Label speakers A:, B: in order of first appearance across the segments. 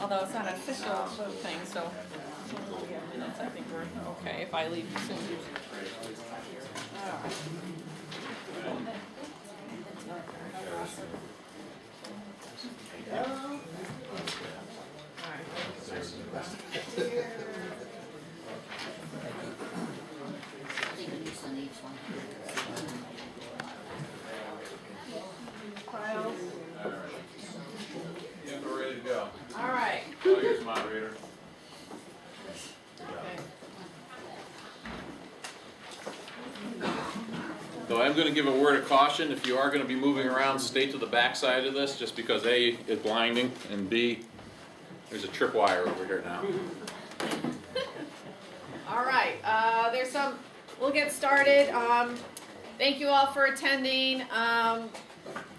A: although it's not an official thing, so we have minutes, I think we're okay if I leave soon. All right. Files.
B: Yeah, we're ready to go.
A: All right.
B: Oh, here's moderator.
A: Okay.
B: So I'm going to give a word of caution. If you are going to be moving around, stay to the back side of this, just because A, is blinding, and B, there's a tripwire over here now.
A: All right, we'll get started. Thank you all for attending.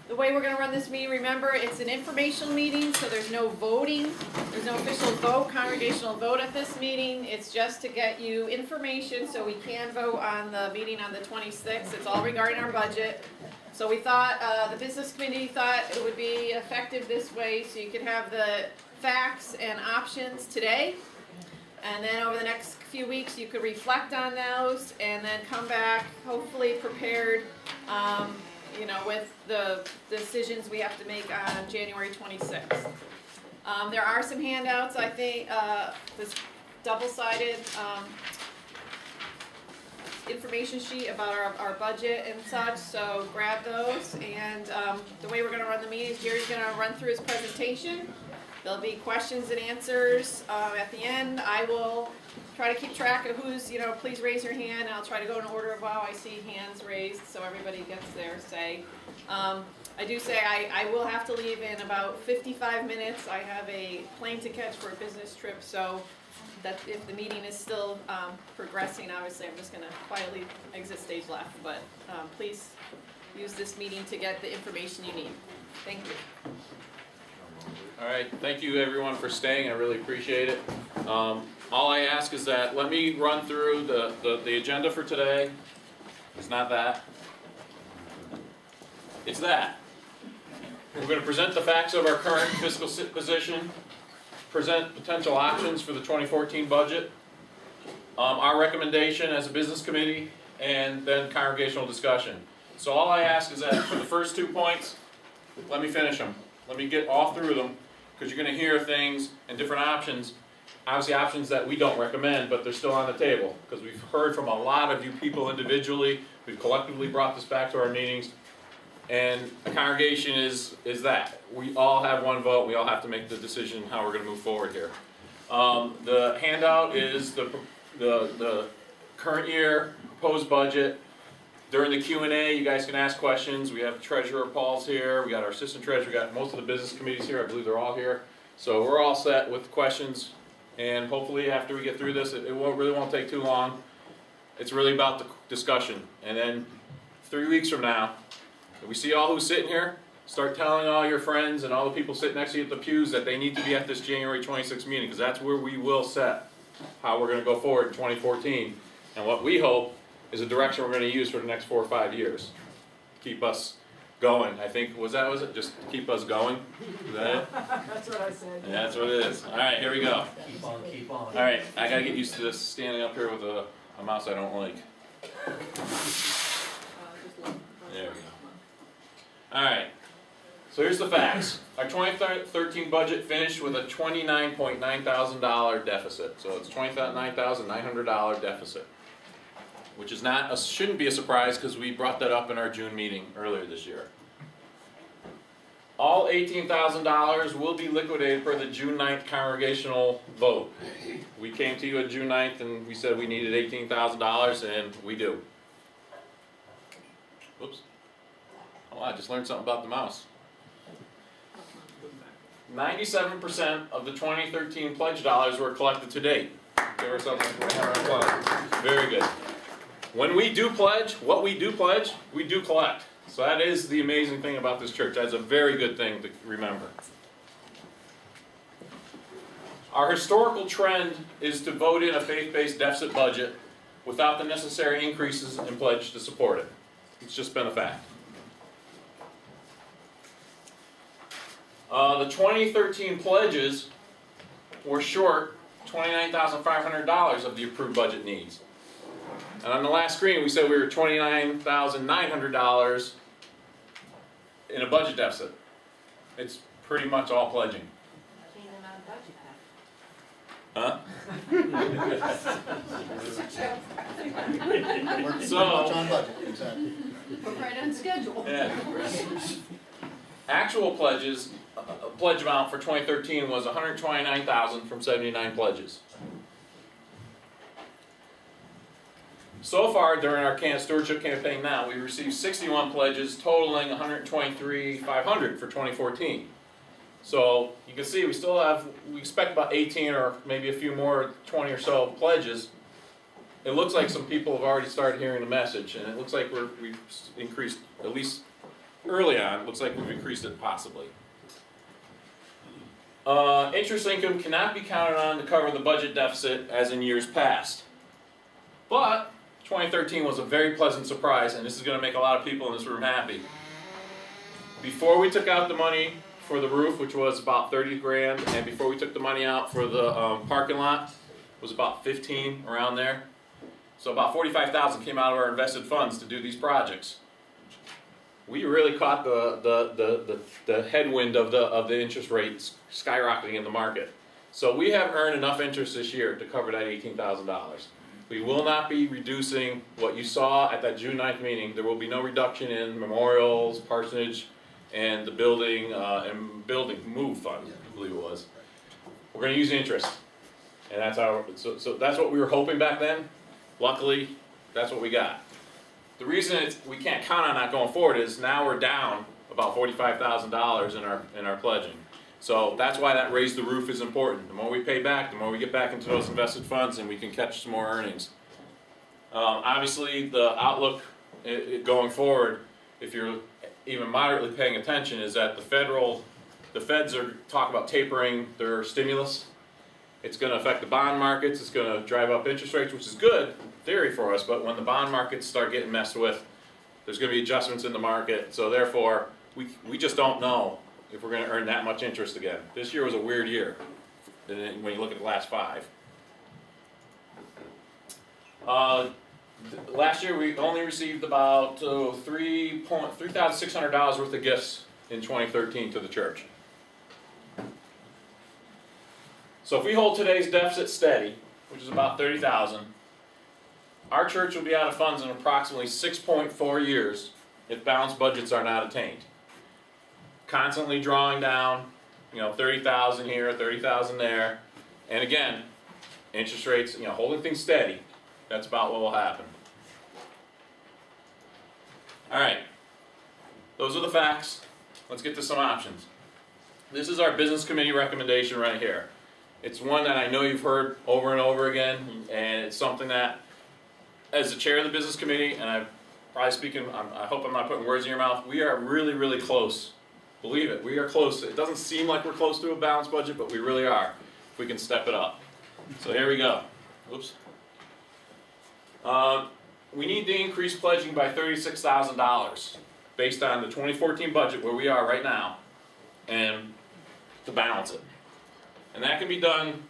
A: The way we're gonna run this meeting, remember, it's an informational meeting, so there's no voting. There's no official vote, congregational vote at this meeting. It's just to get you information so we can vote on the meeting on the 26th. It's all regarding our budget. So we thought, the business committee thought it would be effective this way, so you could have the facts and options today. And then over the next few weeks, you could reflect on those and then come back, hopefully prepared, with the decisions we have to make on January 26th. There are some handouts, I think, this double-sided information sheet about our budget and such, so grab those. And the way we're going to run the meeting is Jerry's going to run through his presentation. There'll be questions and answers at the end. I will try to keep track of who's, please raise your hand, and I'll try to go in order of how I see hands raised so everybody gets their say. I do say I will have to leave in about 55 minutes. I have a plane to catch for a business trip, so that if the meeting is still progressing, obviously I'm just going to quietly exit stage left. But please use this meeting to get the information you need. Thank you.
B: All right, thank you everyone for staying. I really appreciate it. All I ask is that let me run through the agenda for today. It's not that. It's that. We're going to present the facts of our current fiscal position, present potential options for the 2014 budget, our recommendation as a business committee, and then congregational discussion. So all I ask is that for the first 2 points, let me finish them. Let me get all through them, because you're going to hear things and different options. Obviously options that we don't recommend, but they're still on the table, because we've heard from a lot of you people individually. We've collectively brought this back to our meetings. And a congregation is that. We all have one vote. We all have to make the decision how we're going to move forward here. The handout is the current year proposed budget. During the Q&A, you guys can ask questions. We have Treasurer Paul's here. We got our Assistant Treasurer. We got most of the business committees here. I believe they're all here. So we're all set with questions. And hopefully after we get through this, it really won't take too long. It's really about the discussion. And then 3 weeks from now, if we see all who's sitting here, start telling all your friends and all the people sitting next to you at the pews that they need to be at this January 26th meeting, because that's where we will set how we're going to go forward in 2014. And what we hope is a direction we're going to use for the next 4 or 5 years. Keep us going. I think, was it? Just keep us going? Is that it?
C: That's what I said.
B: Yeah, that's what it is. All right, here we go.
D: Keep on, keep on.
B: All right, I got to get used to this standing up here with a mouse I don't like. There we go. All right, so here's the facts. Our 2013 budget finished with a $29.9 thousand deficit. So it's $29,900 deficit, which is shouldn't be a surprise because we brought that up in our June meeting earlier this year. All $18,000 will be liquidated per the June 9th congregational vote. We came to you at June 9th and we said we needed $18,000, and we do. Whoops. Oh, I just learned something about the mouse. 97% of the 2013 pledge dollars were collected to date. Give ourselves a round of applause. Very good. When we do pledge, what we do pledge, we do collect. So that is the amazing thing about this church. That's a very good thing to remember. Our historical trend is to vote in a faith-based deficit budget without the necessary increases in pledge to support it. It's just been a fact. The 2013 pledges we're short $29,500 of the approved budget needs. And on the last screen, we said we were $29,900 in a budget deficit. It's pretty much all pledging. Huh?
C: So much on budget, exactly.
A: We're right on schedule.
B: Yeah. Actual pledges, pledge amount for 2013 was 129,000 from 79 pledges. So far during our stewardship campaign now, we received 61 pledges totaling 123,500 for 2014. So you can see we expect about 18 or maybe a few more, 20 or so pledges. It looks like some people have already started hearing the message, and it looks like we've increased, at least early on, it looks like we've increased it possibly. Interest income cannot be counted on to cover the budget deficit as in years past. But 2013 was a very pleasant surprise, and this is going to make a lot of people in this room happy. Before we took out the money for the roof, which was about 30 grand, and before we took the money out for the parking lot, was about 15, around there. So about 45,000 came out of our invested funds to do these projects. We really caught the headwind of the interest rates skyrocketing in the market. So we have earned enough interest this year to cover that $18,000. We will not be reducing what you saw at that June 9th meeting. There will be no reduction in memorials, parsonage, and the building move fund, I believe it was. We're going to use interest, and that's so that's what we were hoping back then. Luckily, that's what we got. The reason we can't count on that going forward is now we're down about $45,000 in our pledging. So that's why that raise the roof is important. The more we pay back, the more we get back into those invested funds, and we can catch some more earnings. Obviously, the outlook going forward, if you're even moderately paying attention, is that the feds are talking about tapering their stimulus. It's going to affect the bond markets. It's going to drive up interest rates, which is good in theory for us. But when the bond markets start getting messed with, there's going to be adjustments in the market. So therefore, we just don't know if we're going to earn that much interest again. This year was a weird year when you look at the last 5. Last year we only received about $3,600 worth of gifts in 2013 to the church. So if we hold today's deficit steady, which is about 30,000, our church will be out of funds in approximately 6.4 years if balanced budgets are not attained. Constantly drawing down, 30,000 here, 30,000 there, and again, interest rates, holding things steady. That's about what will happen. All right, those are the facts. Let's get to some options. This is our business committee recommendation right here. It's one that I know you've heard over and over again, and it's something that, as the chair of the business committee, and I'm probably speaking, I hope I'm not putting words in your mouth, we are really, really close. Believe it, we are close. It doesn't seem like we're close to a balanced budget, but we really are, if we can step it up. So here we go. Oops. We need to increase pledging by $36,000 based on the 2014 budget where we are right now, and to balance it. And that can be done,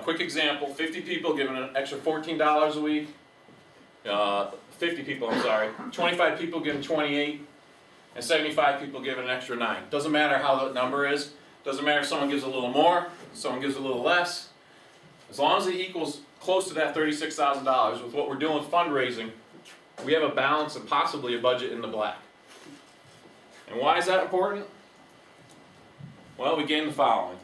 B: quick example, 50 people giving an extra $14 a week, 50 people, 25 people giving 28, and 75 people giving an extra 9. Doesn't matter how the number is, doesn't matter if someone gives a little more, someone gives a little less, as long as it equals close to that $36,000 with what we're doing with fundraising, we have a balance and possibly a budget in the black. And why is that important? Well, we gain the following.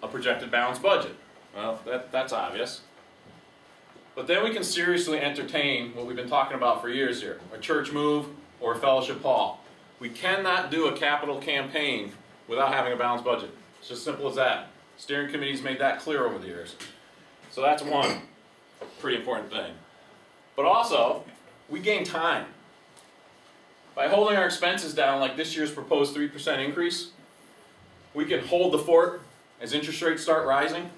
B: A projected balanced budget. Well, that's obvious. But then we can seriously entertain what we've been talking about for years here, a church move or a fellowship hall. We cannot do a capital campaign without having a balanced budget. It's just simple as that. Steering committee's made that clear over the years. So that's one pretty important thing. But also, we gain time. By holding our expenses down like this year's proposed 3% increase, we can hold the fort as interest rates start rising.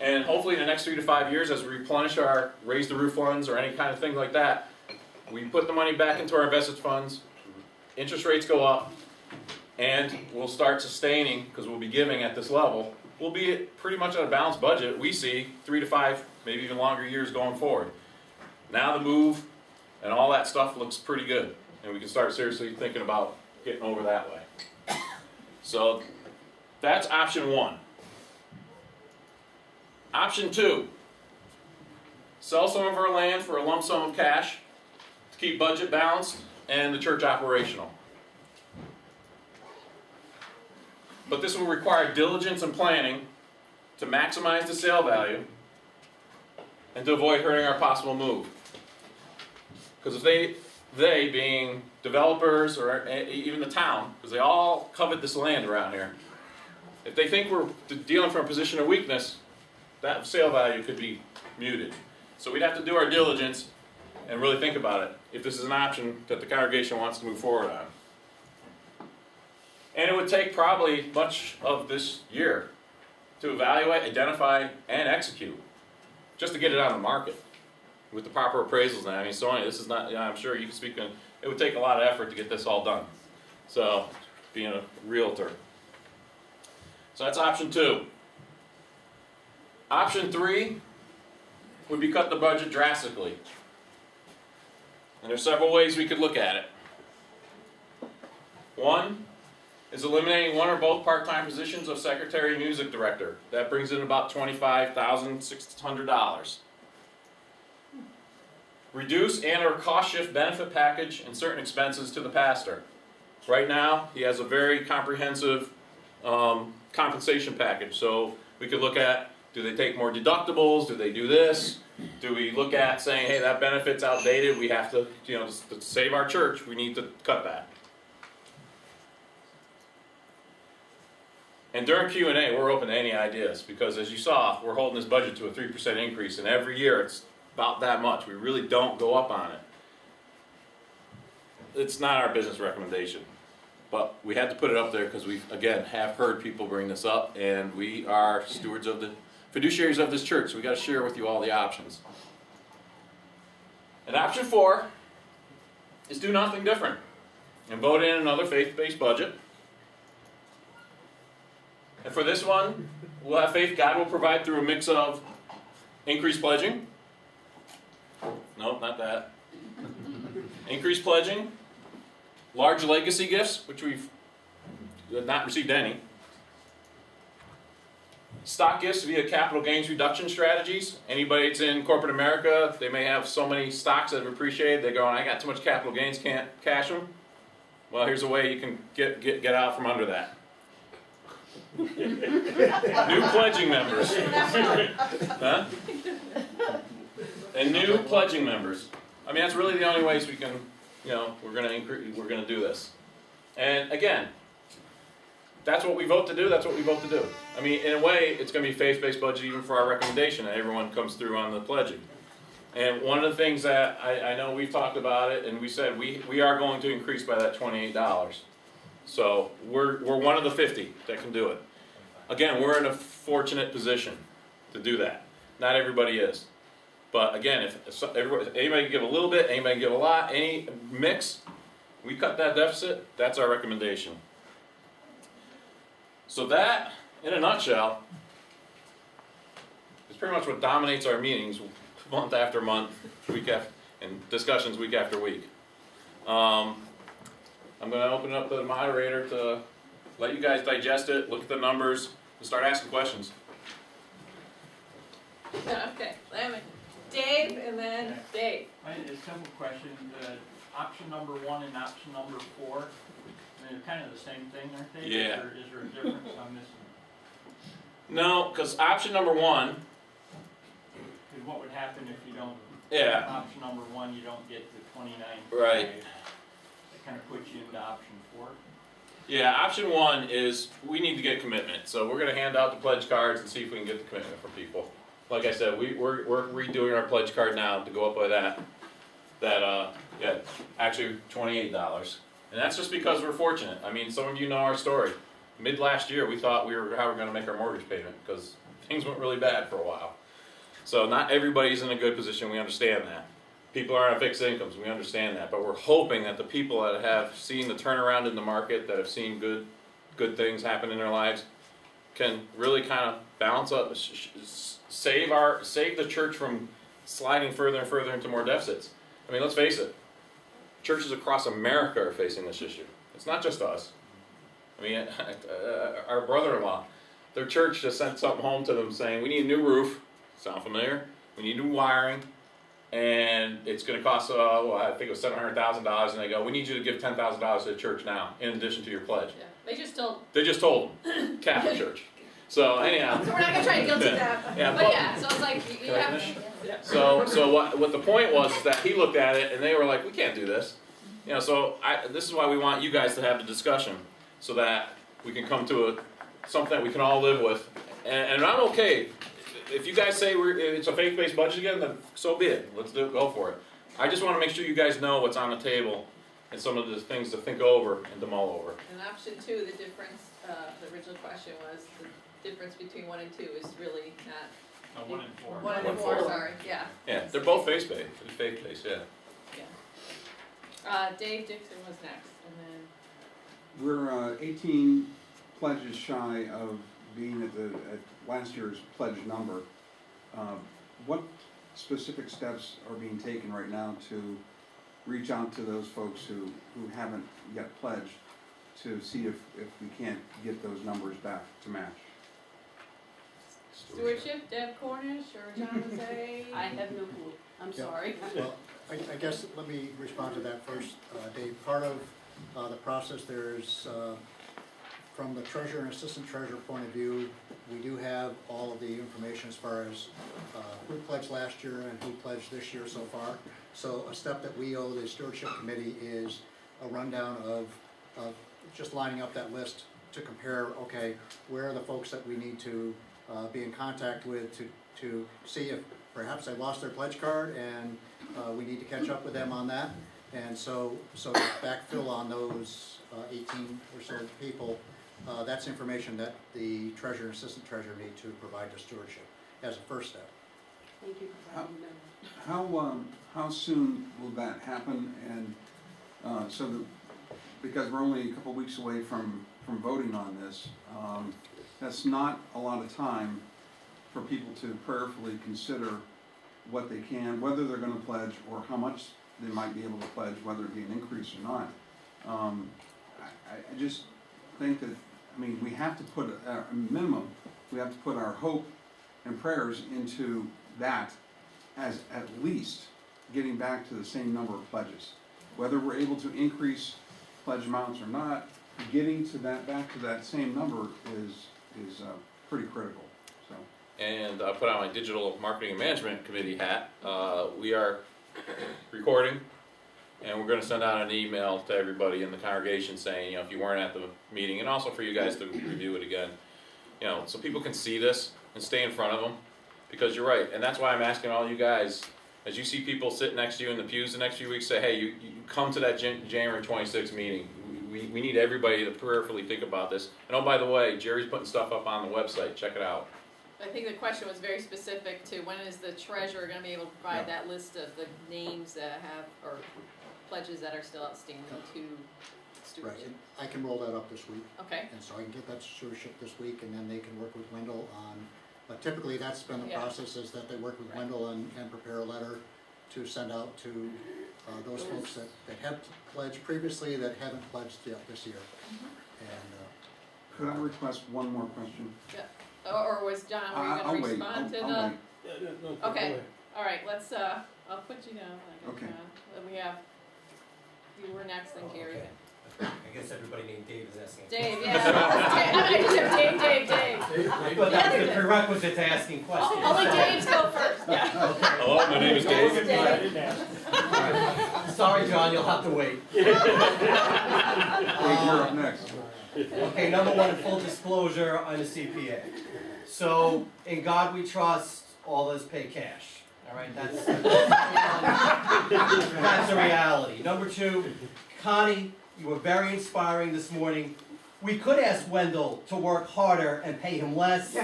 B: And hopefully in the next 3 to 5 years, as we replenish our raise the roof funds or any kind of thing like that, we put the money back into our invested funds, interest rates go up, and we'll start sustaining, because we'll be giving at this level, we'll be pretty much at a balanced budget, we see 3 to 5, maybe even longer years going forward. Now the move and all that stuff looks pretty good, and we can start seriously thinking about getting over that way. So that's option 1. Option 2, sell some of our land for a lump sum of cash to keep budget balanced and the church operational. But this will require diligence and planning to maximize the sale value and to avoid hurting our possible move. Because if they being developers or even the town, because they all covet this land around here, if they think we're dealing from a position of weakness, that sale value could be muted. So we'd have to do our diligence and really think about it, if this is an option that the congregation wants to move forward on. And it would take probably much of this year to evaluate, identify, and execute, just to get it on the market with the proper appraisals. And I mean, Sonia, this is not, I'm sure you can speak on, it would take a lot of effort to get this all done. So, being a realtor. So that's option 2. Option 3 would be cut the budget drastically. And there's several ways we could look at it. One is eliminating one or both part-time positions of secretary and music director. That brings in about $25,600. Reduce and or cost shift benefit package and certain expenses to the pastor. Right now, he has a very comprehensive compensation package. So we could look at, do they take more deductibles? Do they do this? Do we look at saying, hey, that benefit's outdated, we have to, to save our church, we need to cut that. And during Q&A, we're open to any ideas, because as you saw, we're holding this budget to a 3% increase, and every year it's about that much. We really don't go up on it. It's not our business recommendation, but we had to put it up there because we, again, have heard people bring this up, and we are stewards of the fiduciaries of this church, so we got to share with you all the options. And option 4 is do nothing different and vote in another faith-based budget. And for this one, we'll have faith God will provide through a mix of increased pledging. No, not that. Increased pledging, large legacy gifts, which we've not received any. Stock gifts via capital gains reduction strategies. Anybody that's in corporate America, they may have so many stocks that have appreciated, they're going, I got too much capital gains, can't cash them. Well, here's a way you can get out from under that. New pledging members. Huh? And new pledging members. I mean, that's really the only ways we can, we're going to do this. And again, that's what we vote to do, that's what we vote to do. I mean, in a way, it's going to be faith-based budget even for our recommendation, and everyone comes through on the pledging. And one of the things that I know we've talked about it, and we said we are going to increase by that $28. So we're one of the 50 that can do it. Again, we're in a fortunate position to do that. Not everybody is. But again, if anybody can give a little bit, anybody can give a lot, any mix, we cut that deficit, that's our recommendation. So that, in a nutshell, is pretty much what dominates our meetings month after month, week after, and discussions week after week. I'm going to open it up to the moderator to let you guys digest it, look at the numbers, and start asking questions.
A: Okay, Dave, and then Dave.
D: I had a simple question. Option number 1 and option number 4, they're kind of the same thing, aren't they?
B: Yeah.
D: Is there a difference on this?
B: No, because option number 1,
D: Because what would happen if you don't,
B: yeah,
D: option number 1, you don't get the 29?
B: Right.
D: It kind of puts you into option 4.
B: yeah, option 1 is we need to get commitment. So we're going to hand out the pledge cards and see if we can get the commitment from people. Like I said, we're redoing our pledge card now to go up by that actually $28. And that's just because we're fortunate. I mean, some of you know our story. Mid last year, we thought how we were going to make our mortgage payment because things went really bad for a while. So not everybody's in a good position. We understand that. people are on fixed incomes, we understand that, but we're hoping that the people that have seen the turnaround in the market, that have seen good things happen in their lives, can really kind of balance up, save the church from sliding further and further into more deficits. I mean, let's face it, churches across America are facing this issue. It's not just us. I mean, our brother-in-law, their church just sent something home to them saying, we need a new roof. Sound familiar? We need new wiring, and it's going to cost, I think it was $700,000, and they go, we need you to give $10,000 to the church now, in addition to your pledge.
A: Yeah, they just
B: told them, Catholic Church. So anyhow.
A: So we're not gonna try to guilt you that.
B: Yeah,
A: But yeah, so it's like, you have.
B: So what the point was is that he looked at it and they were like, we can't do this. You know, so this is why we want you guys to have the discussion, so that we can come to something that we can all live with. And I'm okay. If you guys say it's a faith-based budget again, then so be it. Let's go for it. I just want to make sure you guys know what's on the table and some of the things to think over and to mull over.
A: And option 2, the difference, the original question was the difference between 1 and 2 is really not.
D: 1 and 4.
A: 1 and 4, sorry, yeah.
B: Yeah, they're both faith-based, yeah.
A: Dave Dixon was next, and then.
E: We're 18 pledges shy of being at last year's pledge number. What specific steps are being taken right now to reach out to those folks who haven't yet pledged, to see if we can't get those numbers back to match?
A: Stewardship, Deb Cornish, or John Jose?
F: I have no clue, I'm
C: Yeah.
F: sorry.
C: Well, I guess let me respond to that first, Dave. Part of the process, there's, from the treasurer and assistant treasurer point of view, we do have all of the information as far as who pledged last year and who pledged this year so far. So a step that we owe the stewardship committee is a rundown of just lining up that list to compare, okay, where are the folks that we need to be in contact with to see if perhaps they lost their pledge card and we need to catch up with them on that. And so to backfill on those 18 or so people, that's information that the treasurer and assistant treasurer need to provide to stewardship as a first step.
F: Thank you for letting me know.
E: How soon will that happen? And because we're only a couple weeks away from voting on this, that's not a lot of time for people to prayerfully consider what they can, whether they're going to pledge or how much they might be able to pledge, whether it be an increase or not. I just think that, I mean, we have to put a minimum, we have to put our hope and prayers into that as at least getting back to the same number of pledges. Whether we're able to increase pledge amounts or not, getting to that, back to that same number is pretty critical, so.
B: And I put on my digital marketing and management committee hat. We are recording, and we're going to send out an email to everybody in the congregation saying, you know, if you weren't at the meeting, and also for you guys to review it again, you know, so people can see this and stay in front of them, because you're right, and that's why I'm asking all you guys, as you see people sit next to you in the pews the next few weeks, say, hey, you come to that January 26th meeting. We need everybody to prayerfully think about this. And oh, by the way, Jerry's putting stuff up on the website. Check it out.
A: I think the question was very specific to when is the treasurer gonna be able to provide that list of the names that have, or pledges that are still outstanding to
C: Right,
A: stewardship?
C: and I can roll that up this week,
A: Okay,
C: and so I can get that to stewardship this week, and then they can work with Wendell on, but typically that's been the
A: Yeah.
C: process, is that they work with Wendell and prepare a letter to send out to those folks that have pledged previously that haven't pledged yet this year. And
E: Could I request one more question?
A: or was John, were you
E: I'll
A: gonna
E: wait,
A: respond to
E: I'll
A: the?
E: wait.
A: Okay, alright, let's, I'll put you down,
E: Okay.
A: Then we have, you were next, then Gary.
G: Okay. I guess everybody named Dave is asking.
A: Dave, yeah. I just have Dave.
G: I thought that was the prerequisite to asking questions.
A: Only Daves go first, yeah.
B: Hello, my name is Dave.
G: Sorry, John, you'll have to wait.
E: Dave, you're up next.
G: Okay, number one, full disclosure, I'm a CPA. So, in God we trust, all is pay cash. All right, that's a reality. Number two, Connie, you were very inspiring this morning. We could ask Wendell to work harder and pay him less,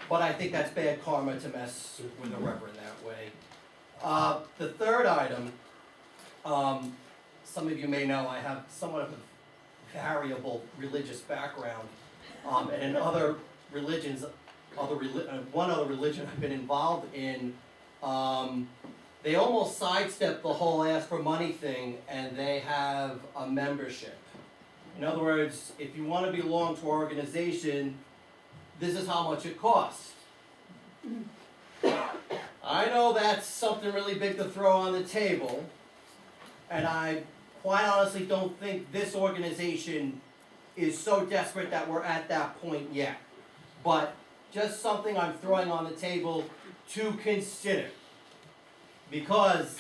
G: but I think that's bad karma to mess with the reverend that way. The third item, some of you may know I have somewhat of a variable religious background. And in other religions, one other religion I've been involved in, they almost sidestep the whole ask for money thing, and they have a membership. In other words, if you want to belong to our organization, this is how much it costs. I know that's something really big to throw on the table, and I quite honestly don't think this organization is so desperate that we're at that point yet. But just something I'm throwing on the table to consider. Because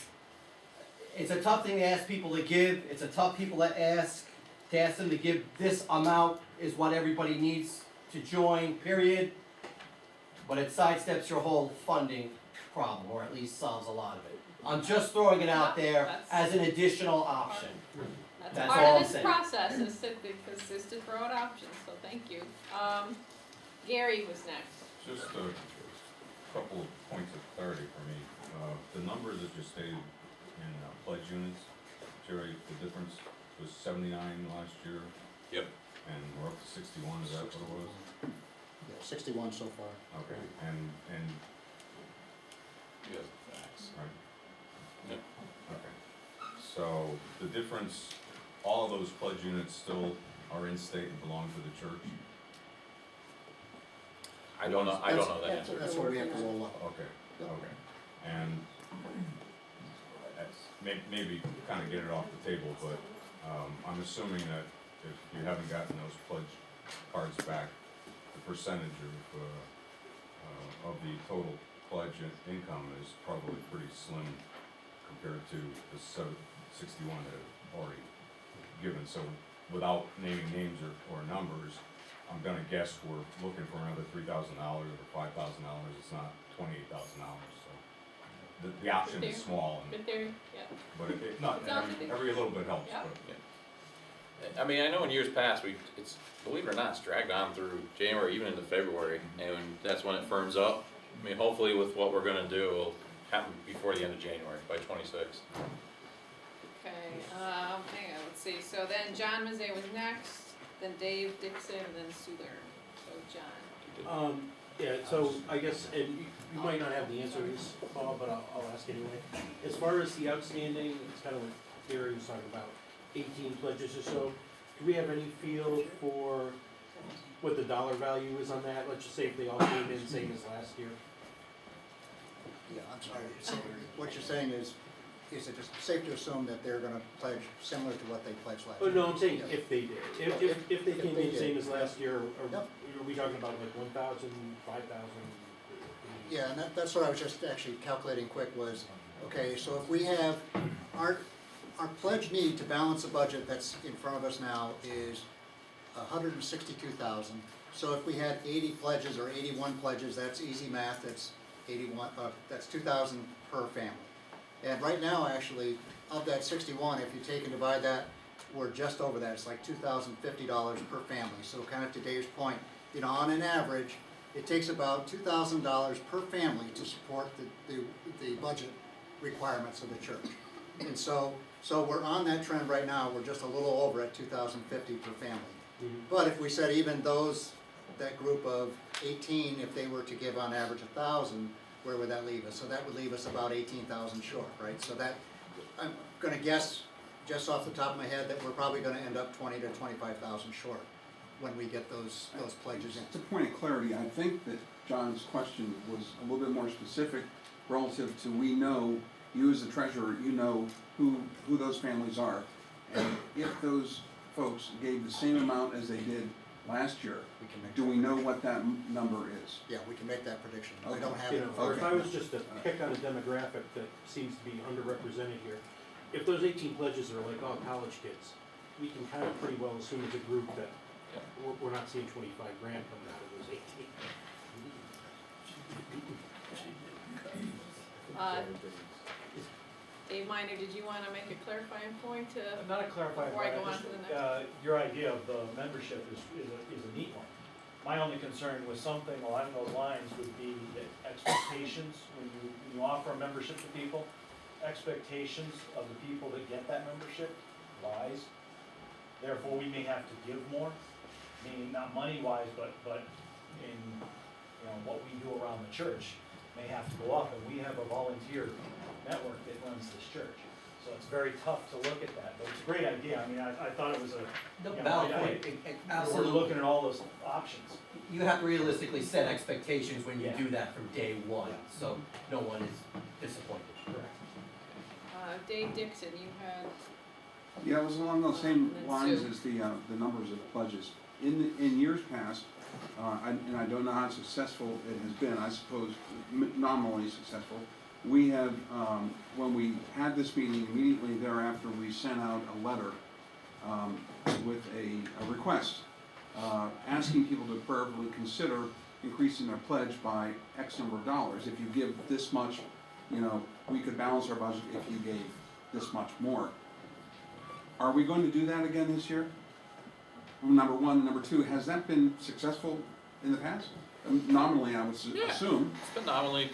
G: it's a tough thing to ask people to give, it's a tough people to ask them to give this amount is what everybody needs to join, period. But it sidesteps your whole funding problem, or at least solves a lot of it. I'm just throwing it out there as an additional option.
A: That's
G: That's
A: part
G: all
A: of
G: I'm
A: this
G: saying.
A: process, is to throw out options, so thank you. Gary was next.
H: Just a couple of points of clarity for me. The numbers that you stated in pledge units, Jerry, the difference was 79 last year.
B: Yep.
H: And we're up to 61, is that what it was?
C: Yeah, 61 so far.
H: Okay, and,
B: You have the facts.
H: right,
B: Yep.
H: okay. So the difference, all of those pledge units still are in state and belong to the church?
B: I don't know that
F: That's
B: answer.
C: That's what we have to roll up.
H: Okay,
C: Yep.
H: okay. And maybe kind of get it off the table, but I'm assuming that if you haven't gotten those pledge cards back, the percentage of the total pledge income is probably pretty slim compared to the 61 that have already given. So without naming names or numbers, I'm gonna guess we're looking for another $3,000 or $5,000. It's not $28,000. So the option is small,
A: Good theory, yeah.
H: but it not
A: No,
H: every little bit helps.
A: Yeah.
H: But
B: I mean, I know in years past, it's, believe it or not, it's dragged on through January, even into February, and that's when it firms up. I mean, hopefully with what we're gonna do, it'll happen before the end of January, by 26.
A: Okay, hang on, let's see, so then John Mazay was next, then Dave Dixon, and then Suler. So John.
I: Yeah, so I guess, and you might not have the answer to this, Paul, but I'll ask anyway. As far as the outstanding, it's kind of what Gary was talking about, 18 pledges or so. Do we have any feel for what the dollar value is on that? Let's just say if they all came in same as last year.
C: Yeah, I'm sorry. So what you're saying is it just safe to assume that they're gonna pledge similar to what they pledged last
I: Oh,
C: year?
I: no, I'm saying
C: Yeah.
I: if they did. If they
C: If
I: came
C: they
I: in
C: did.
I: same as last year,
C: Yep.
I: are we talking about like 1,000, 5,000?
C: Yeah, and that's what I was just actually calculating quick was, okay, so if we have, our pledge need to balance a budget that's in front of us now is 162,000. So if we had 80 pledges or 81 pledges, that's easy math, that's 81, that's 2,000 per family. And right now, actually, of that 61, if you take and divide that, we're just over that, it's like $2,050 per family. So kind of to Dave's point, you know, on an average, it takes about $2,000 per family to support the budget requirements of the church. And so we're on that trend right now, we're just a little over at $2,050 per family. But if we said even that group of 18, if they were to give on average 1,000, where would that leave us? So that would leave us about 18,000 short, right? So that, I'm gonna guess, just off the top of my head, that we're probably gonna end up 20 to 25,000 short when we get those pledges in.
E: To point of clarity, I think that John's question was a little bit more specific relative to, we know, you as the treasurer, you know who those families are. And if those folks gave the same amount as they did last year,
C: We can make
E: do
C: that
E: we know
C: prediction.
E: what that number is?
C: Yeah, we can make that prediction. I
E: Okay.
C: don't have
I: You
C: it.
I: know, or if
E: Okay.
I: I was just to pick on a demographic that seems to be underrepresented here, if those 18 pledges are like all college kids, we can kind of pretty well assume as a group that we're not seeing 25 grand coming out of those 18.
A: Dave Minor, did you wanna make a clarifying point
J: Not a clarifying
A: before I
J: point,
A: go on
J: just,
A: to the next?
J: your idea of the membership is a neat one. My only concern with something along those lines would be that expectations, when you offer a membership to people, expectations of the people that get that membership rise. Therefore, we may have to give more, meaning not money-wise, but in, what we do around the church may have to go up, and we have a volunteer network that runs this church. So it's very tough to look at that, but it's a great idea. I mean, I thought it was
G: The valid point,
J: we're
G: absolutely.
J: looking at all those options.
G: You have to realistically set expectations when you
J: Yeah.
G: do that from day one, so no one is disappointed.
J: Correct.
A: Dave Dixon, you had,
E: Yeah, it was along those same
A: And
E: lines
A: Sue.
E: as the numbers of the pledges. In years past, and I don't know how successful it has been, I suppose nominally successful, we have, when we had this meeting, immediately thereafter, we sent out a letter with a request asking people to prayerfully consider increasing their pledge by X number of dollars. If you give this much, we could balance our budget if you gave this much more. Are we going to do that again this year? Number one. Number two, has that been successful in the past? Nominally, I would
B: Yeah.
E: assume.
B: It's been nominally,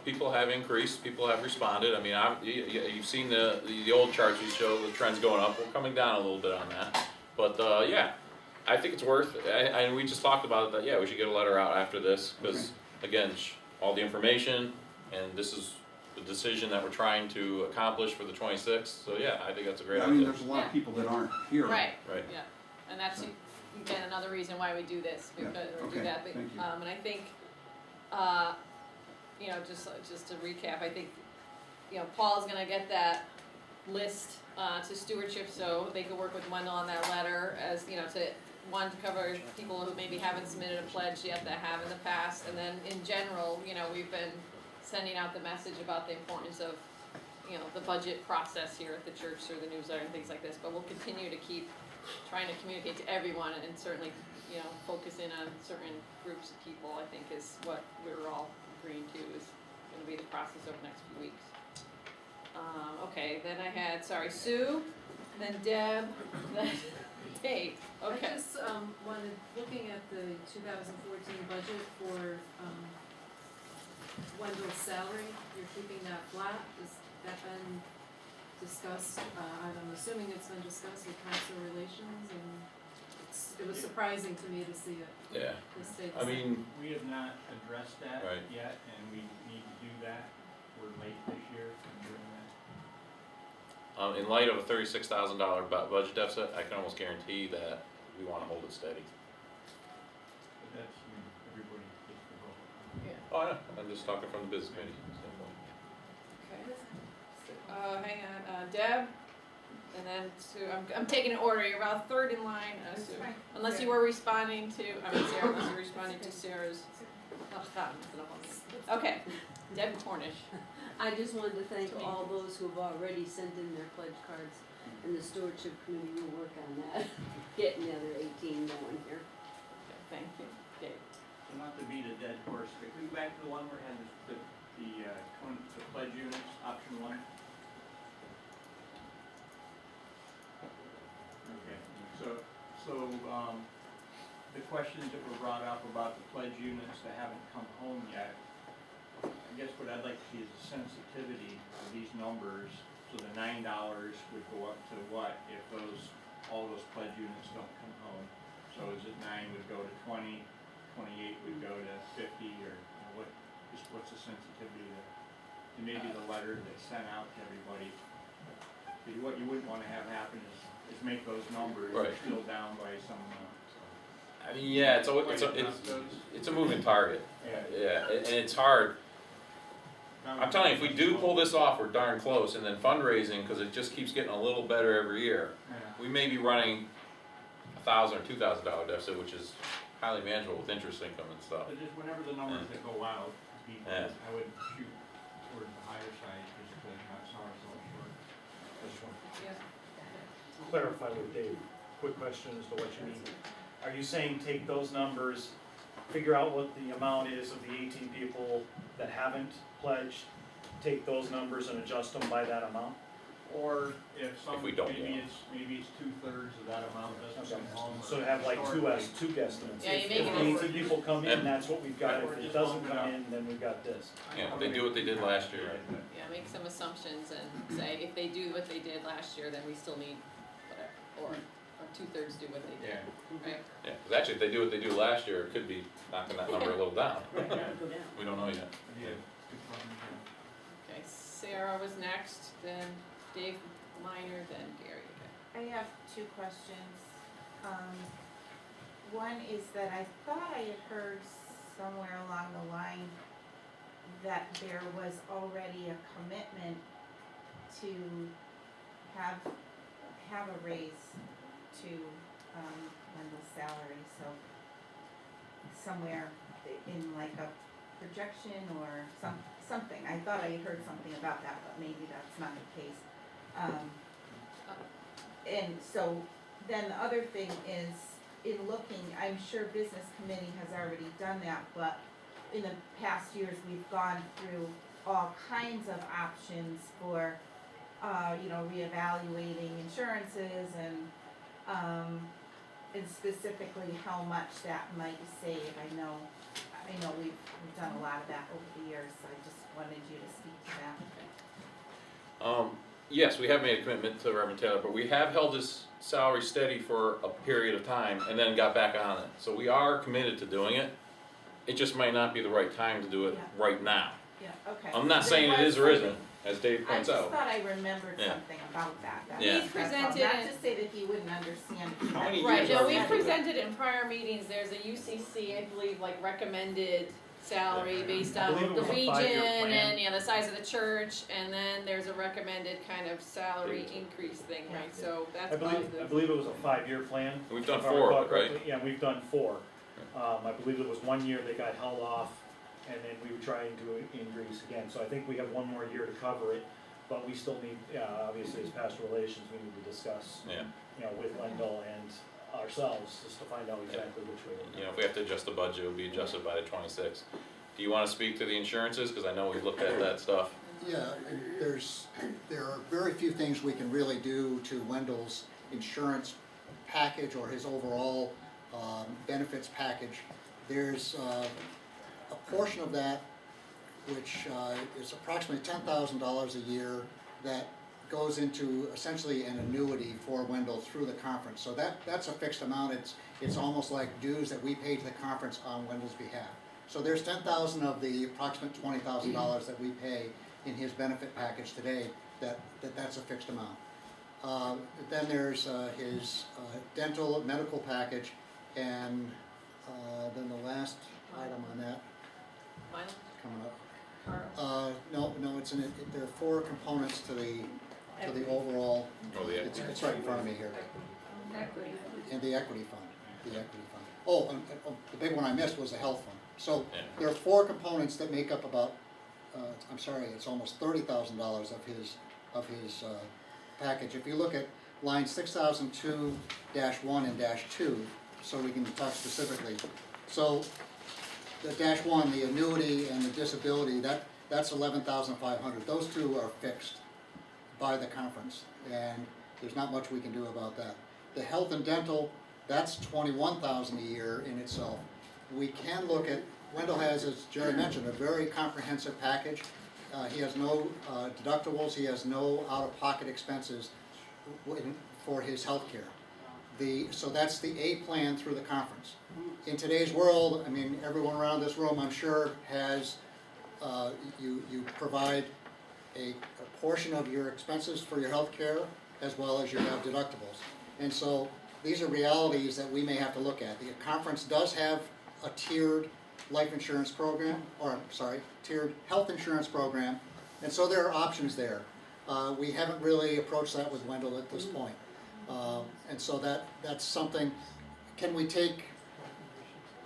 B: people have increased, people have responded. I mean, you've seen the old charts we show, the trends going up. We're coming down a little bit on that. But, yeah, I think it's worth, and we just talked about it, that, yeah, we should get a letter out after this. Because, again, all the information, and this is the decision that we're trying to accomplish for the 26th. So, yeah, I think that's a great
E: I
B: idea.
E: mean, there's a lot
A: Yeah.
E: of people that aren't here.
A: right,
B: Right.
A: yeah, and that's, again, another reason why we do this,
E: Yeah,
A: because, or do
E: okay,
A: that, but,
E: thank you.
A: and I think, just to recap, I think, Paul's gonna get that list, to stewardship, so they could work with Wendell on that letter, as, to cover people who maybe haven't submitted a pledge yet that have in the past, and then in general, we've been sending out the message about the importance of, the budget process here at the church through the newsletter and things like this, but we'll continue to keep trying to communicate to everyone, and certainly, focus in on certain groups of people, I think is what we're all agreeing to is gonna be the process over the next few weeks. Okay, then I had, Sue, then Deb, then Dave, okay.
F: I just, wanted, looking at the 2014 budget for, Wendell's salary, you're keeping that flat, has that been discussed? I'm assuming it's been discussed with council relations, and it was surprising to me to see it,
B: Yeah.
F: stay the
B: I
F: same.
B: mean,
D: We have not addressed that
B: Right.
D: yet, and we need to do that. We're late this year in doing that.
B: in light of a $36,000 budget deficit, I can almost guarantee that we want to hold it steady.
D: But that's, everybody gets the vote.
A: Yeah,
B: Oh, I know. I'm just talking from the business committee standpoint.
A: okay. Hang on, Deb, and then Sue, I'm taking an order, you're about third in line, Sue. Unless you were responding to, Sarah, unless you're responding to Sarah's, oh, God, I'm messing up on this. Okay, Deb Cornish.
F: I just wanted to thank all those who have already sent in their pledge cards, and the stewardship committee will work on that, getting the other 18 going here.
A: Okay, thank you, Dave.
D: So not to beat a dead horse, but can we go back to the one where it had the pledge units, option one? Okay, so, the questions that were brought up about the pledge units that haven't come home yet, I guess what I'd like to see is a sensitivity of these numbers, so the $9 would go up to what if all those pledge units don't come home? So is it 9 would go to 20, 28 would go to 50, or what's the sensitivity there? And maybe the letter that's sent out to everybody. Because what you wouldn't wanna have happen is make those numbers
B: Right.
D: still down by some amount, so.
B: I mean, yeah, it's a moving target.
D: Yeah.
B: Yeah, and it's hard. I'm telling you, if we do pull this off, we're darn close, and then fundraising, because it just keeps getting a little better every year.
D: Yeah.
B: We may be running $1,000 or $2,000 deficit, which is highly manageable with interest income and stuff.
D: But just whenever the numbers that go out,
B: Yeah.
D: I would shoot toward the higher side, just to not start ourselves short.
J: I just want
A: Yeah.
J: to clarify with Dave, quick question as to what you mean. Are you saying take those numbers, figure out what the amount is of the 18 people that haven't pledged, take those numbers and adjust them by that amount?
D: Or if some,
B: we don't
D: maybe it's 2/3 of that amount doesn't come home. or
J: So have like
D: historically.
J: two guesstimates.
A: Yeah, you make
J: If
A: it-
J: 18 people come in,
B: And-
J: that's what we've got, if it doesn't come in, then we've got this.
B: Yeah, they do what they did last year.
A: Yeah, make some assumptions and say if they do what they did last year, then we still need whatever, or 2/3 do what they did, right?
B: Yeah, because actually, if they do what they do last year, it could be knocking that number a little down. We don't know yet.
D: Yeah, good problem, yeah.
A: Okay, Sarah was next, then Dave Minor, then Gary again.
K: I have two questions. One is that I thought I had heard somewhere along the line that there was already a commitment to have a raise to, Wendell's salary, so somewhere in like a projection or something. I thought I had heard something about that, but maybe that's not the case. And so then the other thing is, in looking, I'm sure business committee has already done that, but in the past years, we've gone through all kinds of options for, reevaluating insurances and specifically how much that might save. I know we've done a lot of that over the years, so I just wanted you to speak to that.
B: Yes, we have made a commitment to Reverend Taylor, but we have held his salary steady for a period of time and then got back on it. So we are committed to doing it. It just might not be the right time to do it
K: Yeah.
B: right now.
K: Yeah, okay.
B: I'm not
K: There
B: saying it
K: was
B: is or
K: something-
B: isn't, as Dave
K: I
B: points
K: just
B: out.
K: thought I remembered
B: Yeah.
K: something about that.
B: Yeah.
A: We've
K: That's all.
A: presented
K: Not
A: it-
K: to say that he wouldn't understand.
B: How many
A: Right,
B: years
A: no,
B: are we
A: we've
B: into it?
A: presented in prior meetings, there's a UCC, I believe, like recommended salary based
J: I
A: on
J: believe it
A: the
J: was a
A: region
J: 5-year plan.
A: and, yeah, the size of the church, and then there's a recommended kind of salary increase thing, right, so that's
J: I
A: positive.
J: believe it was a 5-year plan.
B: We've done
J: if I
B: 4
J: recall
B: of it, right?
J: correctly. Yeah, we've done 4. I believe it was 1 year that got held off, and then we were trying to increase again. So I think we have 1 more year to cover it, but we still need, obviously as pastor relations, we need to discuss,
B: Yeah,
J: with Wendell and ourselves, just to find out exactly which way we're
B: you know, if we have to adjust the budget, it'll be adjusted by the 26th. Do you wanna speak to the insurances, cause I know we've looked at that stuff.
C: Yeah, and there are very few things we can really do to Wendell's insurance package or his overall benefits package. There's a portion of that which is approximately $10,000 a year that goes into essentially an annuity for Wendell through the conference. So that's a fixed amount. It's almost like dues that we pay to the conference on Wendell's behalf. So there's $10,000 of the approximate $20,000 that we pay in his benefit package today, that's a fixed amount. Then there's his dental medical package, and then the last item on that
A: Final,
C: coming up.
A: Carl?
C: No, there are 4 components to the overall,
B: Oh, the
C: it's right in front of me here.
K: Equity.
C: And the equity fund. Oh, and the big one I missed was the health fund. So
B: Yeah.
C: there are 4 components that make up about, it's almost $30,000 of his package. If you look at line 6002-1 and -2, so we can talk specifically. So the -1, the annuity and the disability, that's 11,500. Those 2 are fixed by the conference, and there's not much we can do about that. The health and dental, that's 21,000 a year in itself. We can look at, Wendell has, as Jerry mentioned, a very comprehensive package. He has no deductibles, he has no out-of-pocket expenses for his health care. So that's the A plan through the conference. In today's world, I mean, everyone around this room, I'm sure, has, you provide a portion of your expenses for your health care as well as you have deductibles. And so these are realities that we may have to look at. The conference does have a tiered life insurance program, tiered health insurance program, and so there are options there. We haven't really approached that with Wendell at this point. And so that's something, can we take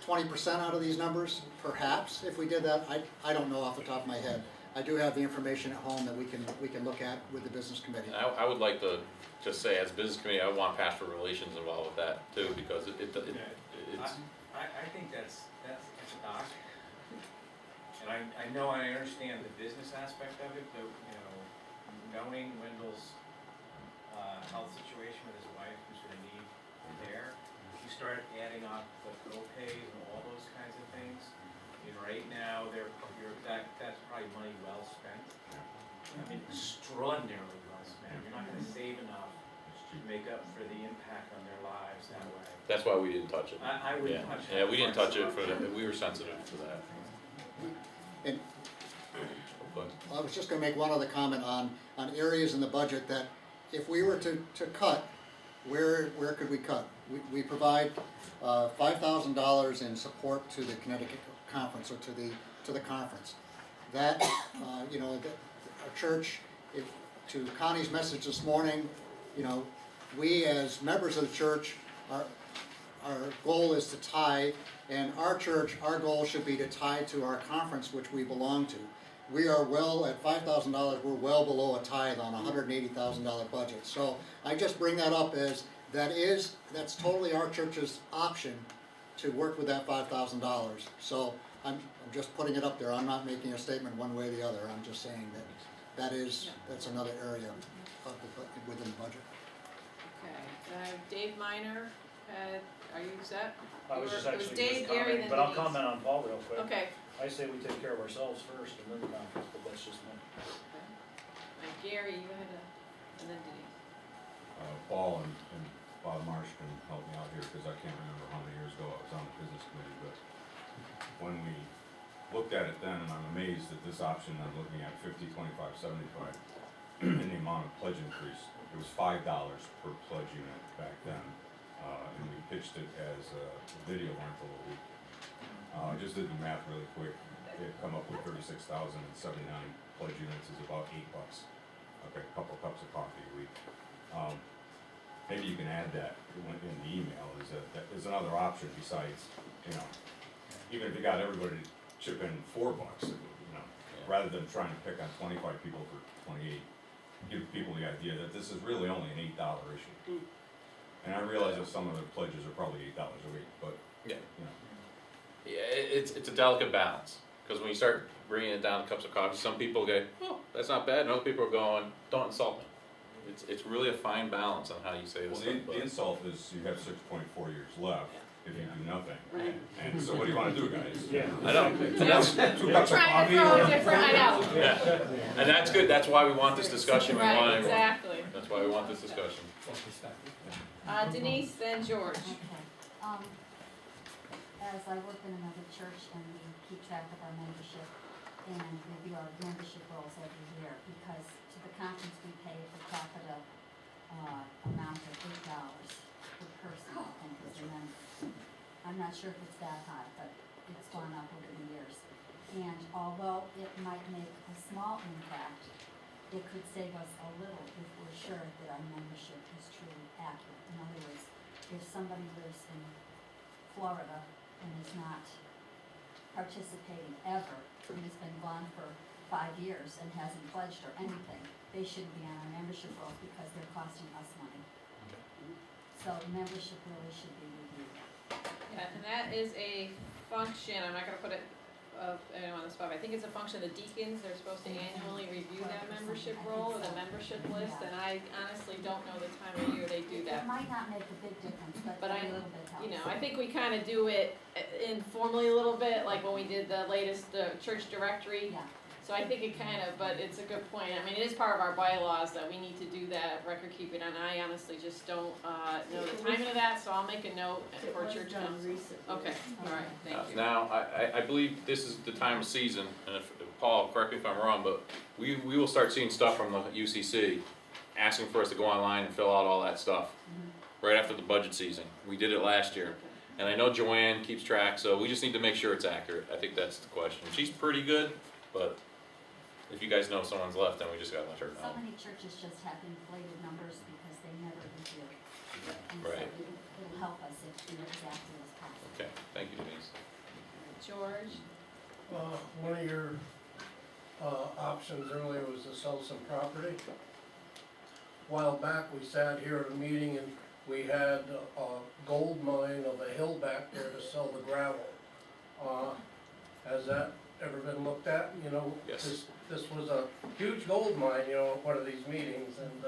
C: 20% out of these numbers? Perhaps, if we did that. I don't know off the top of my head. I do have the information at home that we can look at with the business committee.
B: I would like to just say, as a business committee, I want pastor relations involved with that too, because it's,
L: I think that's a doc. And I know I understand the business aspect of it, though, knowing Wendell's health situation with his wife who's gonna need care, you start adding up the co-pays and all those kinds of things, right now, that's probably money well spent. I mean, extraordinarily well spent. You're not gonna save enough to make up for the impact on their lives that way.
B: That's why we didn't touch it.
L: I wouldn't touch that.
B: Yeah, we didn't
L: part
B: touch it
L: so
B: for
L: much.
B: that, we were sensitive to that.
C: And
B: But
C: I was just gonna make one other comment on areas in the budget that if we were to cut, where could we cut? We provide $5,000 in support to the Connecticut conference, or to the conference. That, our church, to Connie's message this morning, we as members of the church, our goal is to tie, and our church, our goal should be to tie to our conference which we belong to. We are well, at $5,000, we're well below a tithe on a $180,000 budget. So I just bring that up as, that's totally our church's option to work with that $5,000. So I'm just putting it up there, I'm not making a statement one way or the other, I'm just saying that's another area within the budget.
A: Okay, Dave Minor, are you set?
J: I was just
A: It was
J: actually
A: Dave,
J: just
A: Gary,
J: commenting,
A: then
J: but I'll
A: Denise.
J: comment on Paul real quick.
A: Okay,
J: I say we take care of ourselves first and then the conference, but that's just me.
A: Gary, you had and then Denise.
H: Paul and Bob Marsh can help me out here, because I can't remember how many years ago I was on the business committee, but when we looked at it then, and I'm amazed at this option, I'm looking at 50, 25, 75, in the amount of pledge increase. It was $5 per pledge unit back then, and we pitched it as a video rental a week. I just did the math really quick. It come up with 36,079 pledge units is about $8. Okay, a couple cups of coffee a week. Maybe you can add that in the email, that is another option besides, even if you got everybody to chip in $4, rather than trying to pick on 25 people for 28, give people the idea that this is really only an $8 issue. And I realize that some of the pledges are probably $8 a week, but,
B: Yeah, it's a delicate balance, because when you start bringing it down to cups of coffee, some people go, oh, that's not bad, and other people are going, don't insult me. It's really a fine balance on how you say this
H: well,
B: stuff.
H: the insult is you have 6.4 years left if you do nothing.
A: Right.
H: And so what do you wanna do, guys?
J: Yeah.
B: I know, and that's,
H: Two cups of
A: Trying to
H: coffee?
A: throw a different, I know.
B: yeah, and that's good, that's why we want this discussion,
A: Right, exactly.
B: that's why we want this discussion.
A: Denise, then George.
M: Okay, as I work in another church and we keep track of our membership and review our membership rolls every year, because to the conference we pay a per capita amount of $8 per person, I think, as a member. I'm not sure if it's that high, but it's gone up over the years. And although it might make a small impact, it could save us a little if we're sure that our membership is truly accurate. In other words, if somebody lives in Florida and is not participating ever, and has been gone for 5 years and hasn't pledged or anything, they shouldn't be on our membership rolls because they're costing us money. So membership really should be reviewed.
A: Yeah, and that is a function, I'm not gonna put it on the spot, I think it's a function of the deacons, they're supposed to annually review that membership roll or the membership list, and I honestly don't know the time of year they do
M: It
A: that.
M: might not make a big difference, but
A: But
M: a
A: I-
M: little bit helps.
A: I think we kinda do it informally a little bit, like when we did the latest, church directory.
M: Yeah.
A: So I think it but it's a good point, I mean, it is part of our bylaws that we need to do that record keeping, and I honestly just don't, know the timing of that, so I'll make a note for church council. Okay, alright, thank you.
B: Now, I believe this is the time of season, and if, Paul, correct me if I'm wrong, but we will start seeing stuff from the UCC asking for us to go online and fill out all that stuff right after the budget season. We did it last year.
A: Okay.
B: And I know Joanne keeps track, so we just need to make sure it's accurate. I think that's the question. She's pretty good, but if you guys know someone's left, then we just gotta let her
M: So
B: know.
M: many churches just have inflated numbers because they never review. And so
B: Right.
M: it'll help us if we're exactly as possible.
B: Okay, thank you, Denise.
A: George?
N: One of your options earlier was to sell some property. A while back, we sat here at a meeting and we had a gold mine of a hill back there to sell the gravel. Has that ever been looked at?
B: Yes.
N: This was a huge gold mine, at one of these meetings, and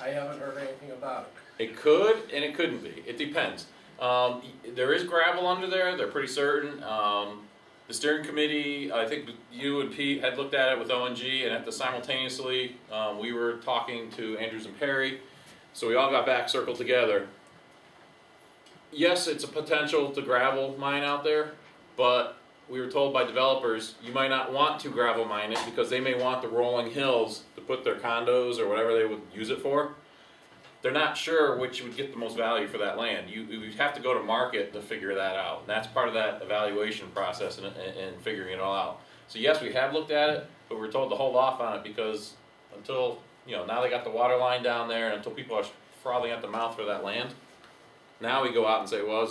N: I haven't heard anything about it.
B: It could and it couldn't be. It depends. There is gravel under there. They're pretty certain. The steering committee, I think you and Pete had looked at it with ONG, and at the simultaneously, we were talking to Andrews and Perry. So we all got back circled together. Yes, it's a potential to gravel mine out there, but we were told by developers, you might not want to gravel mine it because they may want the rolling hills to put their condos or whatever they would use it for. They're not sure which would get the most value for that land. You have to go to market to figure that out. And that's part of that evaluation process and figuring it all out. So yes, we have looked at it, but we're told to hold off on it because until, now they got the water line down there, and until people are frothing at the mouth for that land, now we go out and say, well,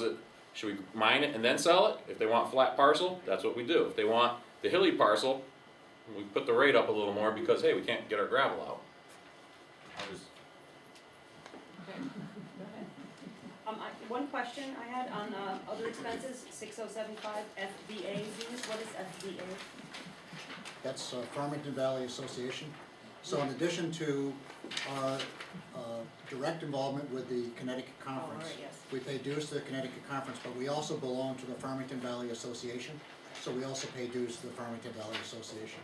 B: should we mine it and then sell it? If they want flat parcel, that's what we do. If they want the hilly parcel, we put the rate up a little more because, hey, we can't get our gravel out.
A: Okay, go ahead.
O: One question I had on, other expenses, 6075 FBA dues, what is FBA?
C: That's Farmington Valley Association. So in addition to our direct involvement with the Connecticut Conference,
O: alright, yes.
C: we pay dues to the Connecticut Conference, but we also belong to the Farmington Valley Association, so we also pay dues to the Farmington Valley Association.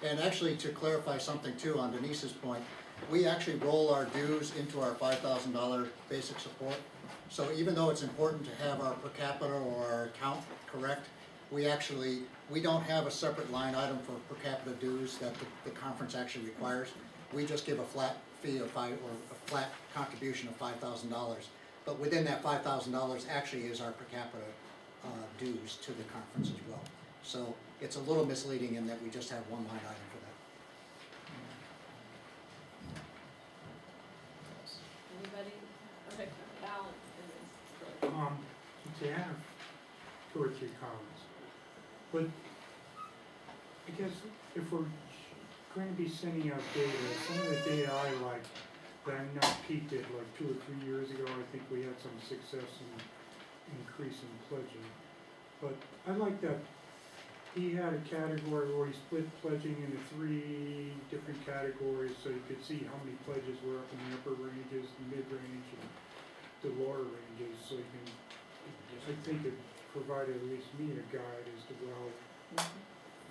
C: And actually, to clarify something too, on Denise's point, we actually roll our dues into our $5,000 basic support. So even though it's important to have our per capita or our account correct, we don't have a separate line item for per capita dues that the conference actually requires. We just give a flat fee of a flat contribution of $5,000. But within that $5,000 actually is our per capita dues to the conference as well. So it's a little misleading in that we just have one line item for that.
A: Anybody? Okay, Alan.
P: To have 2 or 3 comments, but I guess if we're going to be sending out data, some of the data I like, that I know Pete did like 2 or 3 years ago, I think we had some success in increasing pledging. But I like that he had a category where he split pledging into 3 different categories, so you could see how many pledges were up in the upper ranges, the mid-range, and the lower ranges, so you can, I think it provided at least me a guide as to, well,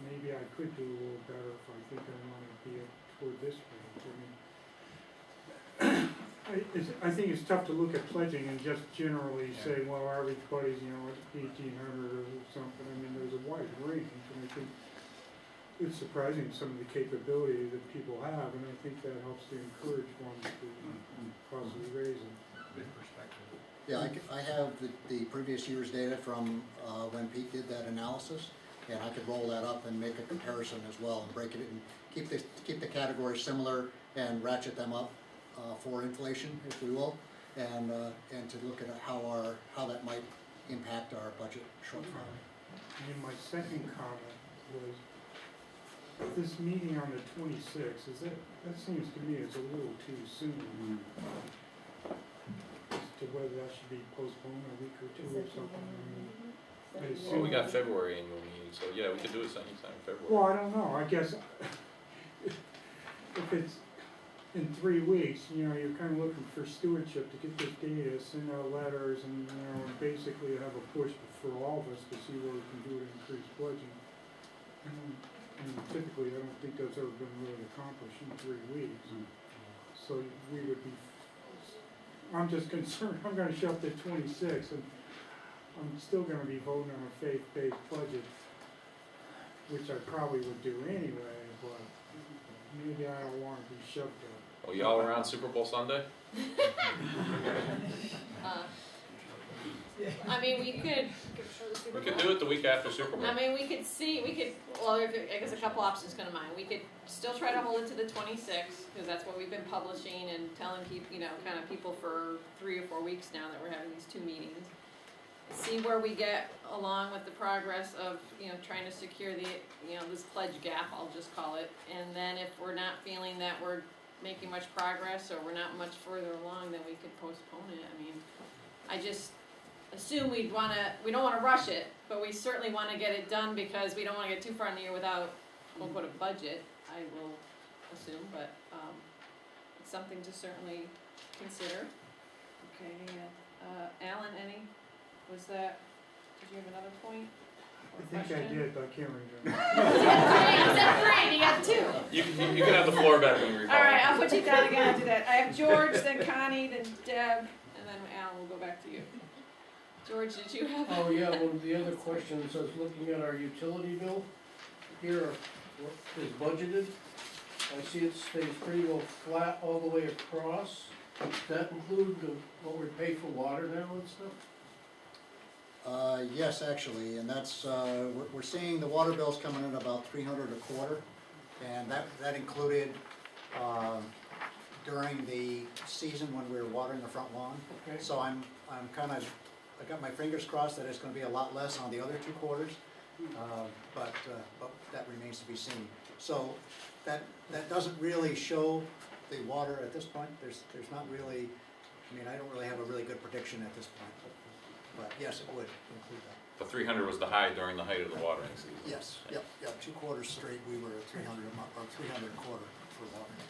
P: maybe I could do a little better if I think I want to be up toward this range. I think it's tough to look at pledging and just generally say, well, everybody's, 1,800 or something. I mean, there's a wide range, and I think it's surprising some of the capability that people have, and I think that helps to encourage one to possibly raise it.
L: Good perspective.
C: Yeah, I have the previous year's data from when Pete did that analysis, and I could roll that up and make a comparison as well and break it and keep the categories similar and ratchet them up for inflation, if we will, and to look at how that might impact our budget shortfall.
P: And my second comment was, this meeting on the 26th, that seems to me it's a little too soon. As to whether that should be postponed a week or 2 or something.
B: Well, we got February annual meeting, so yeah, we could do this anytime in February.
P: Well, I don't know, I guess, if it's in 3 weeks, you're kind of looking for stewardship to get this data, send out letters, and, basically have a push for all of us to see what we can do to increase pledging. And typically, I don't think that's ever been really accomplished in 3 weeks. So we would be, I'm just concerned, I'm gonna show up the 26th, and I'm still gonna be voting on a faith-based budget, which I probably would do anyway, but maybe I don't wanna be shoved up.
B: Well, y'all around Super Bowl Sunday?
A: I mean, we could,
B: We could do it the week after Super Bowl.
A: I mean, I guess a couple options come to mind. We could still try to hold it to the 26th, because that's what we've been publishing and telling people, kind of people for 3 or 4 weeks now that we're having these 2 meetings. See where we get along with the progress of, trying to secure the, this pledge gap, I'll just call it. And then if we're not feeling that we're making much progress or we're not much further along, then we could postpone it. I mean, I just assume we don't wanna rush it, but we certainly wanna get it done because we don't wanna get too far in the year without, we'll put a budget, I will assume, but, something to certainly consider. Okay, Alan, was that, did you have another point or
P: I think I
A: question?
P: did, but I can't remember.
A: You said three, and you got two.
B: You can have the floor back when you recall.
A: All right, I'll put you down again and do that. I have George, then Connie, then Deb, and then Alan, we'll go back to you. George, did you have?
N: Oh, yeah, well, the other question says, looking at our utility bill, here, what is budgeted? I see it stays pretty well flat all the way across. Does that include what we pay for water now and stuff?
C: Yes, actually, and that's, we're seeing the water bills coming in about 300 a quarter, and that included, during the season when we were watering the front lawn.
N: Okay.
C: So I'm kind of, I got my fingers crossed that it's gonna be a lot less on the other 2 quarters, but that remains to be seen. So that doesn't really show the water at this point. There's not really, I mean, I don't really have a really good prediction at this point, but yes, it would include that.
B: The 300 was the high during the height of the watering season.
C: Yes, yep, 2 quarters straight, we were at 300 a month, or 300 a quarter for watering.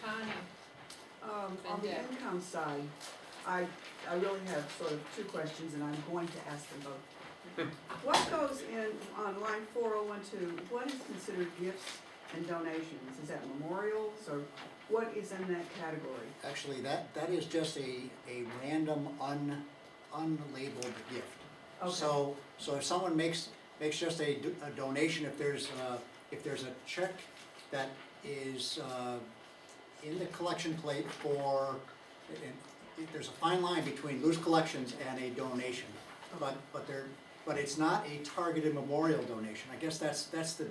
A: Connie,
Q: On the
A: Deb.
Q: income side, I really have sort of 2 questions, and I'm going to ask them both. What goes in, on line 4012, what is considered gifts and donations? Is that memorials, or what is in that category?
C: Actually, that is just a random unlabeled gift.
Q: Okay.
C: So if someone makes just a donation, if there's a check that is in the collection plate for, there's a fine line between loose collections and a donation, but it's not a targeted memorial donation. I guess that's the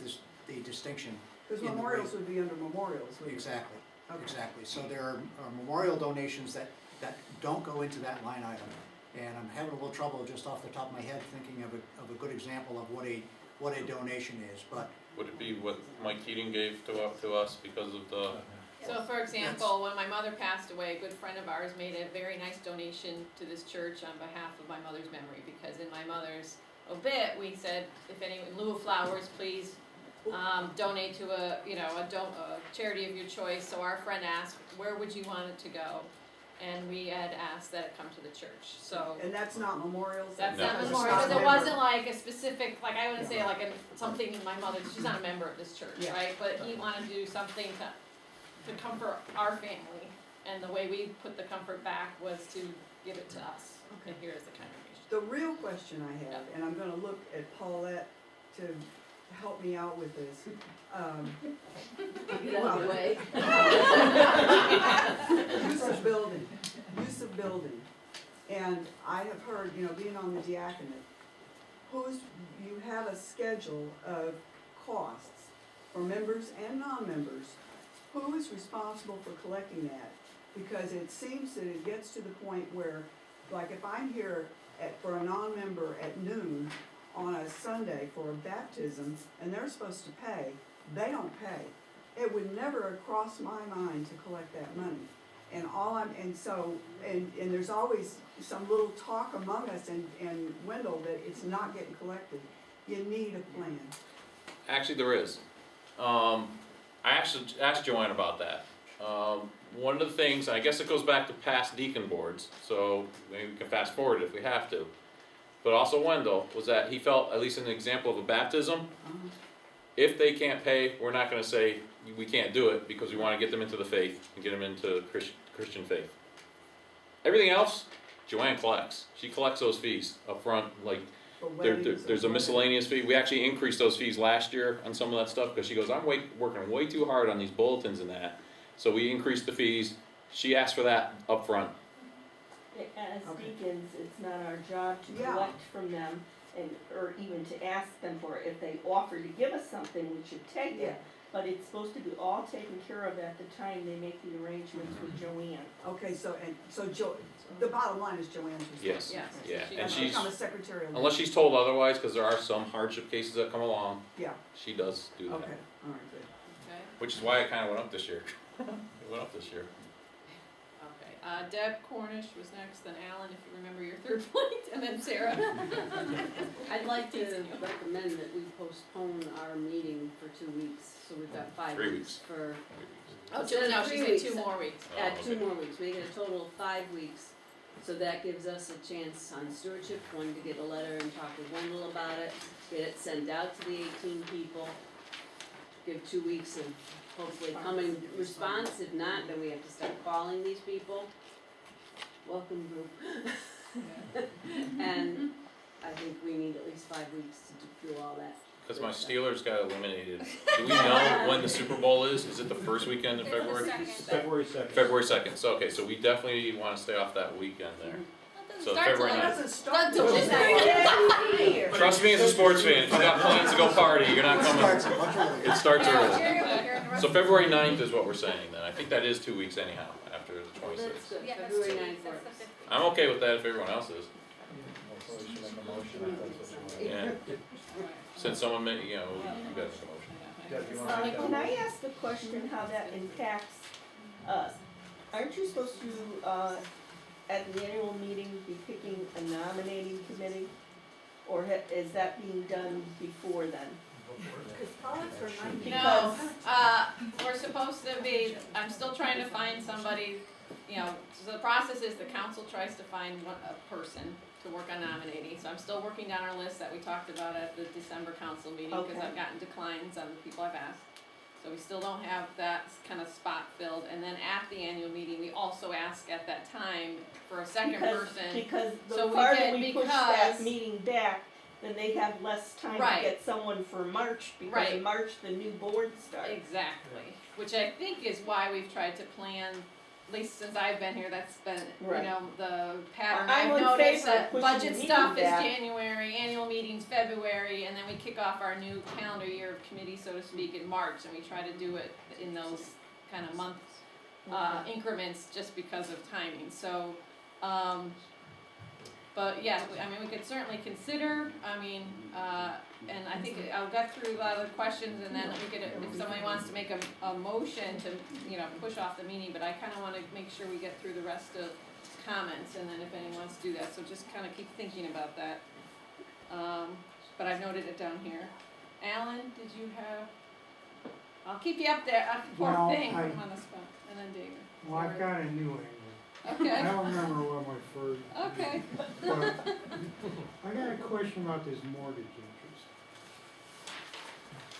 C: distinction.
Q: Because memorials would be under memorials, wouldn't it?
C: Exactly.
Q: Okay.
C: Exactly, so there are memorial donations that don't go into that line item. And I'm having a little trouble just off the top of my head thinking of a good example of what a donation is, but.
B: Would it be what Mike Keating gave to us because of the?
A: So for example, when my mother passed away, a good friend of ours made a very nice donation to this church on behalf of my mother's memory, because in my mother's obit, we said, if anyone, in lieu of flowers, please donate to a charity of your choice. So our friend asked, where would you want it to go? And we had asked that it come to the church, so.
Q: And that's not memorials?
A: That's
B: No.
A: not
Q: Because
A: memorial,
Q: it's
A: because it
Q: not
A: wasn't like a specific, like I wouldn't say like something my mother, she's not a member of this church,
Q: Yeah.
A: right? But he wanted to do something to comfort our family, and the way we put the comfort back was to give it to us. And here's the congregation.
Q: The real question I have, and I'm gonna look at Paulette to help me out with this.
A: Get out of the way.
Q: Use of building. And I have heard, being on the diaconate, you have a schedule of costs for members and non-members. Who is responsible for collecting that? Because it seems that it gets to the point where, like if I'm here for a non-member at noon on a Sunday for a baptism, and they're supposed to pay, they don't pay. It would never cross my mind to collect that money. And and there's always some little talk among us and Wendell that it's not getting collected. You need a plan.
B: Actually, there is. I actually asked Joanne about that. One of the things, I guess it goes back to past deacon boards, so maybe we can fast forward if we have to. But also Wendell, was that he felt, at least in an example of a baptism, if they can't pay, we're not gonna say we can't do it, because we wanna get them into the faith and get them into Christian faith. Everything else, Joanne collects. She collects those fees up front, like there's a miscellaneous fee. We actually increased those fees last year on some of that stuff, because she goes, I'm working way too hard on these bulletins and that. So we increased the fees. She asked for that up front.
R: As deacons, it's not our job to collect from them or even to ask them for it. If they offer to give us something, we should take it. But it's supposed to be all taken care of at the time they make the arrangements with Joanne.
Q: Okay, so the bottom line is Joanne's responsibility.
B: Yes, yeah.
Q: That's
B: And
Q: become a secretarial.
B: unless she's told otherwise, because there are some hardship cases that come along,
Q: Yeah,
B: she does do that.
Q: okay, all right, good.
A: Okay,
B: Which is why it kind of went up this year. It went up this year.
A: okay. Deb Cornish was next, then Alan, if you remember your third point, and then Sarah.
S: I'd like to recommend that we postpone our meeting for 2 weeks, so we've got 5
B: 3
S: weeks for
A: Oh,
S: Instead of
A: no, she
S: 3
A: said
S: weeks,
A: 2 more weeks.
S: Add 2 more weeks, we get a total of 5 weeks. So that gives us a chance on stewardship, one, to get a letter and talk with Wendell about it, get it sent out to the 18 people, give 2 weeks of hopefully coming response. If not, then we have to start calling these people. Welcome group. And I think we need at least 5 weeks to do all that.
B: Because my Steelers got eliminated. Do we know when the Super Bowl is? Is it the first weekend in February?
I: February 2nd.
B: February 2nd. So, okay, so we definitely want to stay off that weekend there. So February 9th.
K: Not till January.
B: Trust me as a sports fan, if you got plans to go party, you're not coming. It starts early. So February 9th is what we're saying then. I think that is 2 weeks anyhow, after the
S: Well, that's
B: 26th.
S: good,
O: Yeah, that's
S: February
O: 2
S: 9th
O: weeks,
S: works.
O: that's the 15th.
B: I'm okay with that if everyone else is.
P: Hopefully we should make a motion if that's what you want.
B: Yeah. Since someone made, you know, you guys make a motion.
P: Deb, you wanna make that
R: Can I
P: motion?
R: ask the question how that impacts us? Aren't you supposed to, at the annual meeting, be picking a nominating committee? Or is that being done before then?
A: No, we're supposed to be, I'm still trying to find somebody, you know, so the process is the council tries to find a person to work on nominating, so I'm still working down our list that we talked about at the December council meeting, because
R: Okay.
A: I've gotten declines on the people I've asked. So we still don't have that kind of spot filled, and then at the annual meeting, we also ask at that time for a second person.
R: Because
A: So
R: the
A: we
R: farther
A: did
R: we push that
A: because-
R: meeting back, then they have less time
A: Right.
R: to get someone for March, because
A: Right.
R: in March, the new board starts.
A: Exactly, which I think is why we've tried to plan, at least since I've been here, that's been, you
R: Right.
A: know, the pattern
R: I'm
A: I've
R: in
A: noticed
R: favor of
A: that
R: pushing
A: budget
R: the
A: stuff is
R: meeting back.
A: January, annual meetings February, and then we kick off our new calendar year of committee, so to speak, in March, and we try to do it in those kind of month increments just because of timing, so, but yeah, I mean, we could certainly consider, I mean, and I think I'll get through a lot of the questions, and then we could, if somebody wants to make a motion to, you know, push off the meeting, but I kinda wanna make sure we get through the rest of comments, and then if anyone wants to do that, so just kinda keep thinking about that. But I've noted it down here. Alan, did you have, I'll keep you up there, poor
P: Well,
A: thing,
P: I-
A: put him on the spot, and then David.
P: Well, I've got a new angle. I
A: Okay,
P: don't remember what my first.
A: okay.
P: But I got a question about this mortgage interest.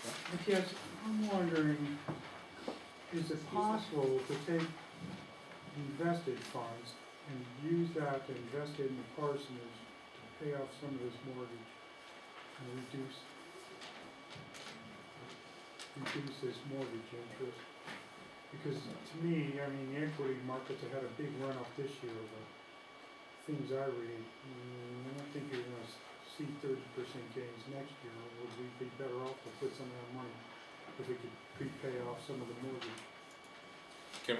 P: I guess I'm wondering, is it possible to take invested funds and use that to invest it in the parsonage to pay off some of this mortgage and reduce this mortgage interest? Because to me, I mean, the equity markets have had a big run up this year, but things I read, I don't think you're gonna see 30% gains next year. Would we be better off to put some of that money if we could prepay off some of the mortgage?
B: Can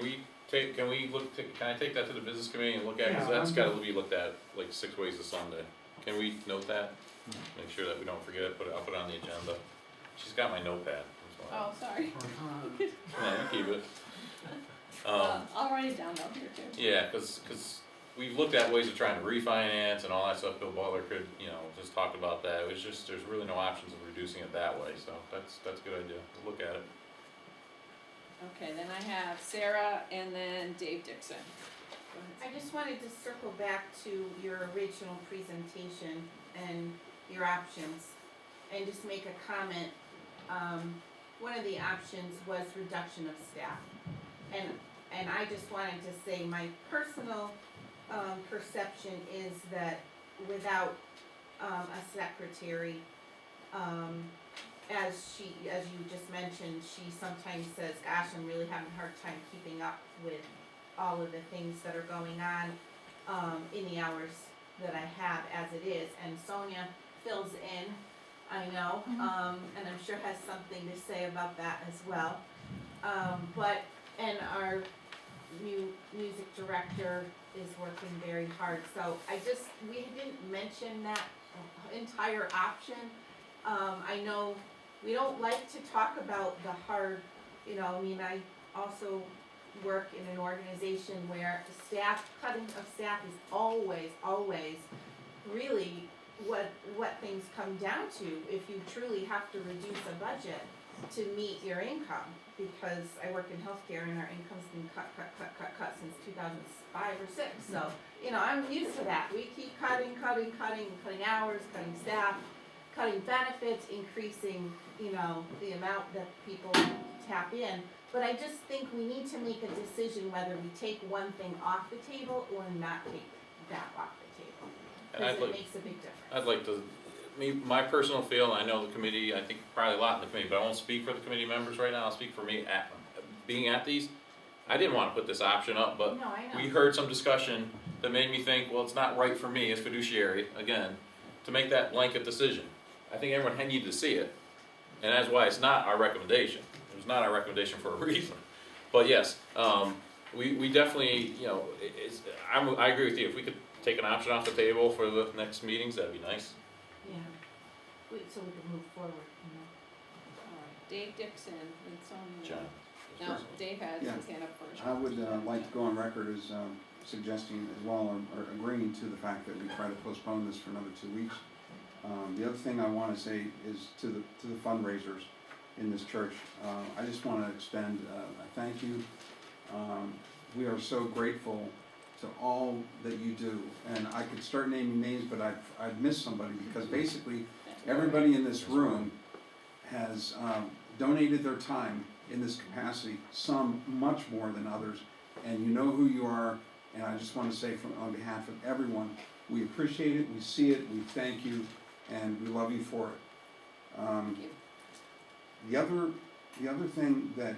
B: I take that to the business committee and look at, because
P: Yeah,
B: that's
P: I'm
B: gotta
P: just-
B: be looked at like 6 ways a Sunday. Can we note that? Make sure that we don't forget it, I'll put it on the agenda. She's got my notepad. That's why.
A: Oh, sorry.
B: Yeah, you keep it.
A: I'll write it down here too.
B: Yeah, cause we've looked at ways of trying to refinance and all that stuff. Bill Butler could, you know, just talk about that. It was just, there's really no options of reducing it that way, so that's a good idea. We'll look at it.
A: Okay, then I have Sarah and then Dave Dixon. Go ahead.
K: I just wanted to circle back to your original presentation and your options, and just make a comment. One of the options was reduction of staff. And I just wanted to say my personal, perception is that without, a secretary, as you just mentioned, she sometimes says, gosh, I'm really having a hard time keeping up with all of the things that are going on, in the hours that I have as it is, and Sonia fills in, I know, and I'm sure has something to say about that as well. And our new music director is working very hard, so we didn't mention that entire option. I know we don't like to talk about the hard, you know, I mean, I also work in an organization where cutting of staff is always really what things come down to if you truly have to reduce a budget. to meet your income, because I work in healthcare and our income's been cut since 2005 or 6. So, you know, I'm used to that. We keep cutting hours, cutting staff, cutting benefits, increasing, you know, the amount that people tap in. But I just think we need to make a decision whether we take one thing off the table or not take that off the table.
B: And I'd
K: Because it
B: like-
K: makes a big difference.
B: I'd like to, my personal feel, and I know the committee, I think probably a lot in the committee, but I won't speak for the committee members right now, I'll speak for me being at these. I didn't wanna put this option up, but
K: No, I know.
B: we heard some discussion that made me think, well, it's not right for me as fiduciary, again, to make that blanket decision. I think everyone had needed to see it, and that's why it's not our recommendation. It was not our recommendation for a reason. But yes, we definitely, you know, I agree with you, if we could take an option off the table for the next meetings, that'd be nice.
K: Yeah. So we can move forward, you know.
A: All right, Dave Dixon, it's on you.
B: John.
A: No, Dave has
E: Yeah.
A: his hand up first.
E: I would like to go on record as suggesting as well, or agreeing to the fact that we try to postpone this for another 2 weeks. The other thing I want to say is to the fundraisers in this church. I just want to extend a thank you. We are so grateful to all that you do, and I could start naming names, but I'd miss somebody, because basically everybody in this room has donated their time in this capacity, some much more than others, and you know who you are, and I just want to say on behalf of everyone, we appreciate it, we see it, we thank you, and we love you for it.
A: Thank you.
E: The other thing that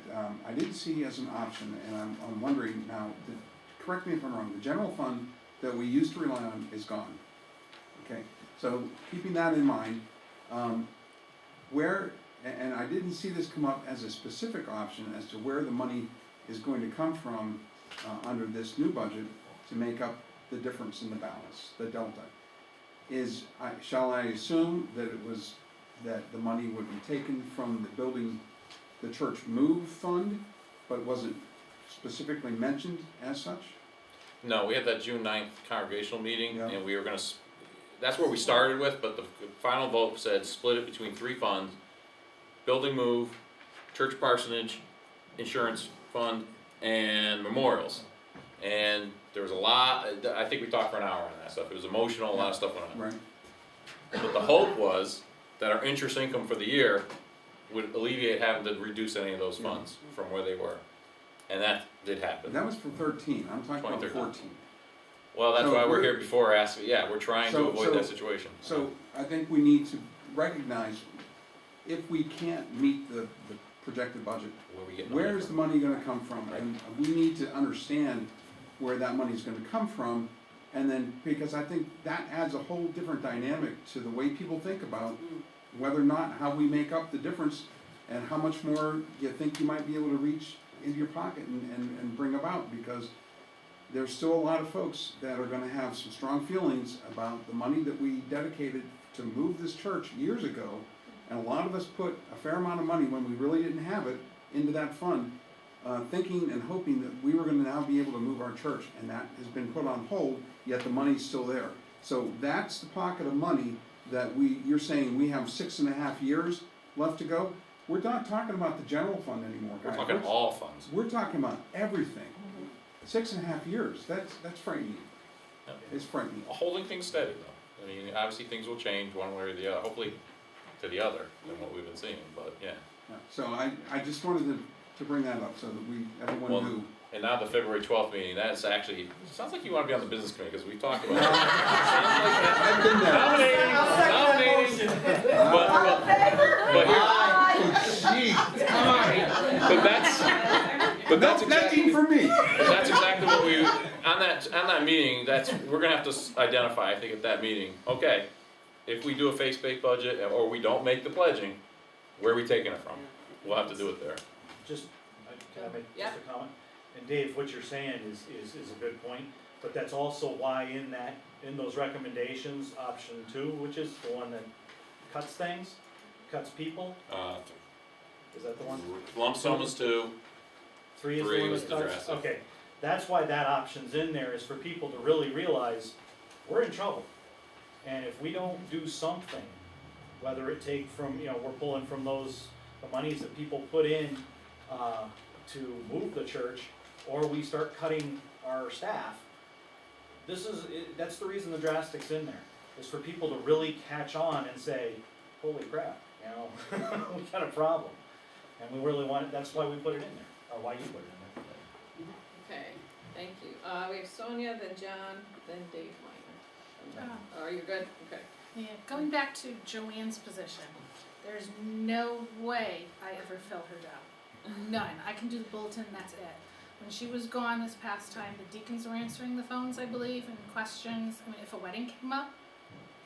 E: I didn't see as an option, and I'm wondering now, correct me if I'm wrong, the general fund that we used to rely on is gone. Okay, so keeping that in mind, where, and I didn't see this come up as a specific option as to where the money is going to come from under this new budget to make up the difference in the balance, the delta. Shall I assume that that the money would be taken from the building, the church move fund, but wasn't specifically mentioned as such?
B: No, we had that June 9th congregational meeting,
E: Yeah.
B: and we were gonna, that's where we started with, but the final vote said split it between 3 funds: building move, church parsonage, insurance fund, and memorials. And there was a lot, I think we talked for an hour on that stuff, it was emotional, a lot of stuff went on.
E: Right.
B: But the hope was that our interest income for the year would alleviate having to reduce any of those funds from where they were. And that did happen.
E: That was for 13, I'm talking about
B: 2013.
E: 14.
B: Well, that's
E: So
B: why we're
E: we're-
B: here before asking, yeah, we're trying to avoid that situation.
E: So I think we need to recognize, if we can't meet the projected budget,
B: Where we get
E: where is the money gonna come from? And we need to understand where that money's gonna come from, and then, because I think that adds a whole different dynamic to the way people think about whether or not, how we make up the difference, and how much more you think you might be able to reach into your pocket and bring about, because there's still a lot of folks that are gonna have some strong feelings about the money that we dedicated to move this church years ago, and a lot of us put a fair amount of money when we really didn't have it into that fund, thinking and hoping that we were gonna now be able to move our church, and that has been put on hold, yet the money's still there. So that's the pocket of money that you're saying we have 6.5 years left to go. We're not talking about the general fund anymore,
B: We're
E: guys.
B: talking all funds.
E: We're talking about everything. 6.5 years, that's frightening. It's frightening.
B: Holding things steady though. I mean, obviously things will change one way or the other, hopefully to the other than what we've been seeing, but yeah.
E: Yeah. So I just wanted to bring that up so that everyone
B: Well,
E: knew.
B: And now the February 12th meeting, that's actually, sounds like you wanna be on the business committee, because we talked about it.
E: I've been there.
B: Nominating. But that's exactly
E: for me.
B: That's exactly what we, on that meeting, we're gonna have to identify, I think at that meeting, okay, if we do a face-based budget, or we don't make the pledging, where are we taking it from? We'll have to do it there.
J: Just, can I make
A: Yeah.
J: just a comment? And Dave, what you're saying is a good point, but that's also why in those recommendations, option 2, which is the one that cuts things, cuts people, is that the one?
B: Lump sum is 2,
J: 3 is the
B: 3
J: one
B: was
J: that
B: the
J: cuts,
B: drastic.
J: okay, that's why that option's in there, is for people to really realize, we're in trouble. And if we don't do something, whether it take from, we're pulling from those the monies that people put in, to move the church, or we start cutting our staff, that's the reason the drastic's in there, is for people to really catch on and say, holy crap, you know, we got a problem. And we really want it, that's why we put it in there, or why you put it in there.
A: Okay, thank you. We have Sonia, then John, then Dave Minor. Oh, you're good? Okay.
T: Yeah, going back to Joanne's position, there's no way I ever fill her job. None. I can do the bulletin, that's it. When she was gone this past time, the deacons were answering the phones, I believe, and questions. I mean, if a wedding came up,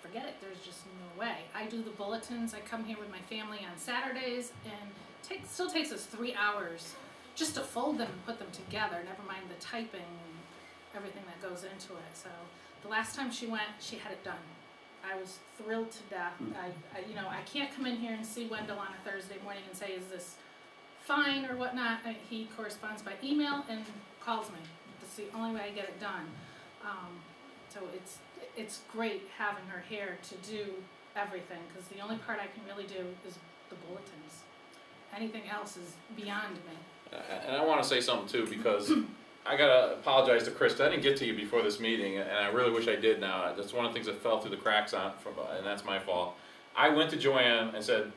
T: forget it, there's just no way. I do the bulletins, I come here with my family on Saturdays, and still takes us 3 hours just to fold them and put them together, never mind the typing and everything that goes into it. So the last time she went, she had it done. I was thrilled to death. I can't come in here and see Wendell on a Thursday morning and say, is this fine or whatnot. He corresponds by email and calls me. That's the only way I get it done. So it's great having her here to do everything, because the only part I can really do is the bulletins. Anything else is beyond me.
B: And I wanna say something too, because I gotta apologize to Chris, I didn't get to you before this meeting, and I really wish I did now. That's one of the things that fell through the cracks and that's my fault. I went to Joanne and said,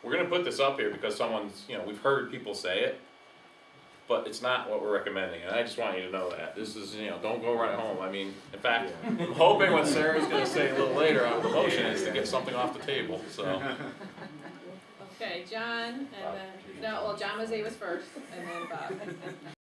B: we're gonna put this up here because someone's, we've heard people say it, but it's not what we're recommending, and I just want you to know that. This is, don't go right home. I mean, in fact, I'm hoping what Sarah's gonna say a little later on the motion is to get something off the table, so.
A: Okay, John, and then, John Mazay was first, and then Bob.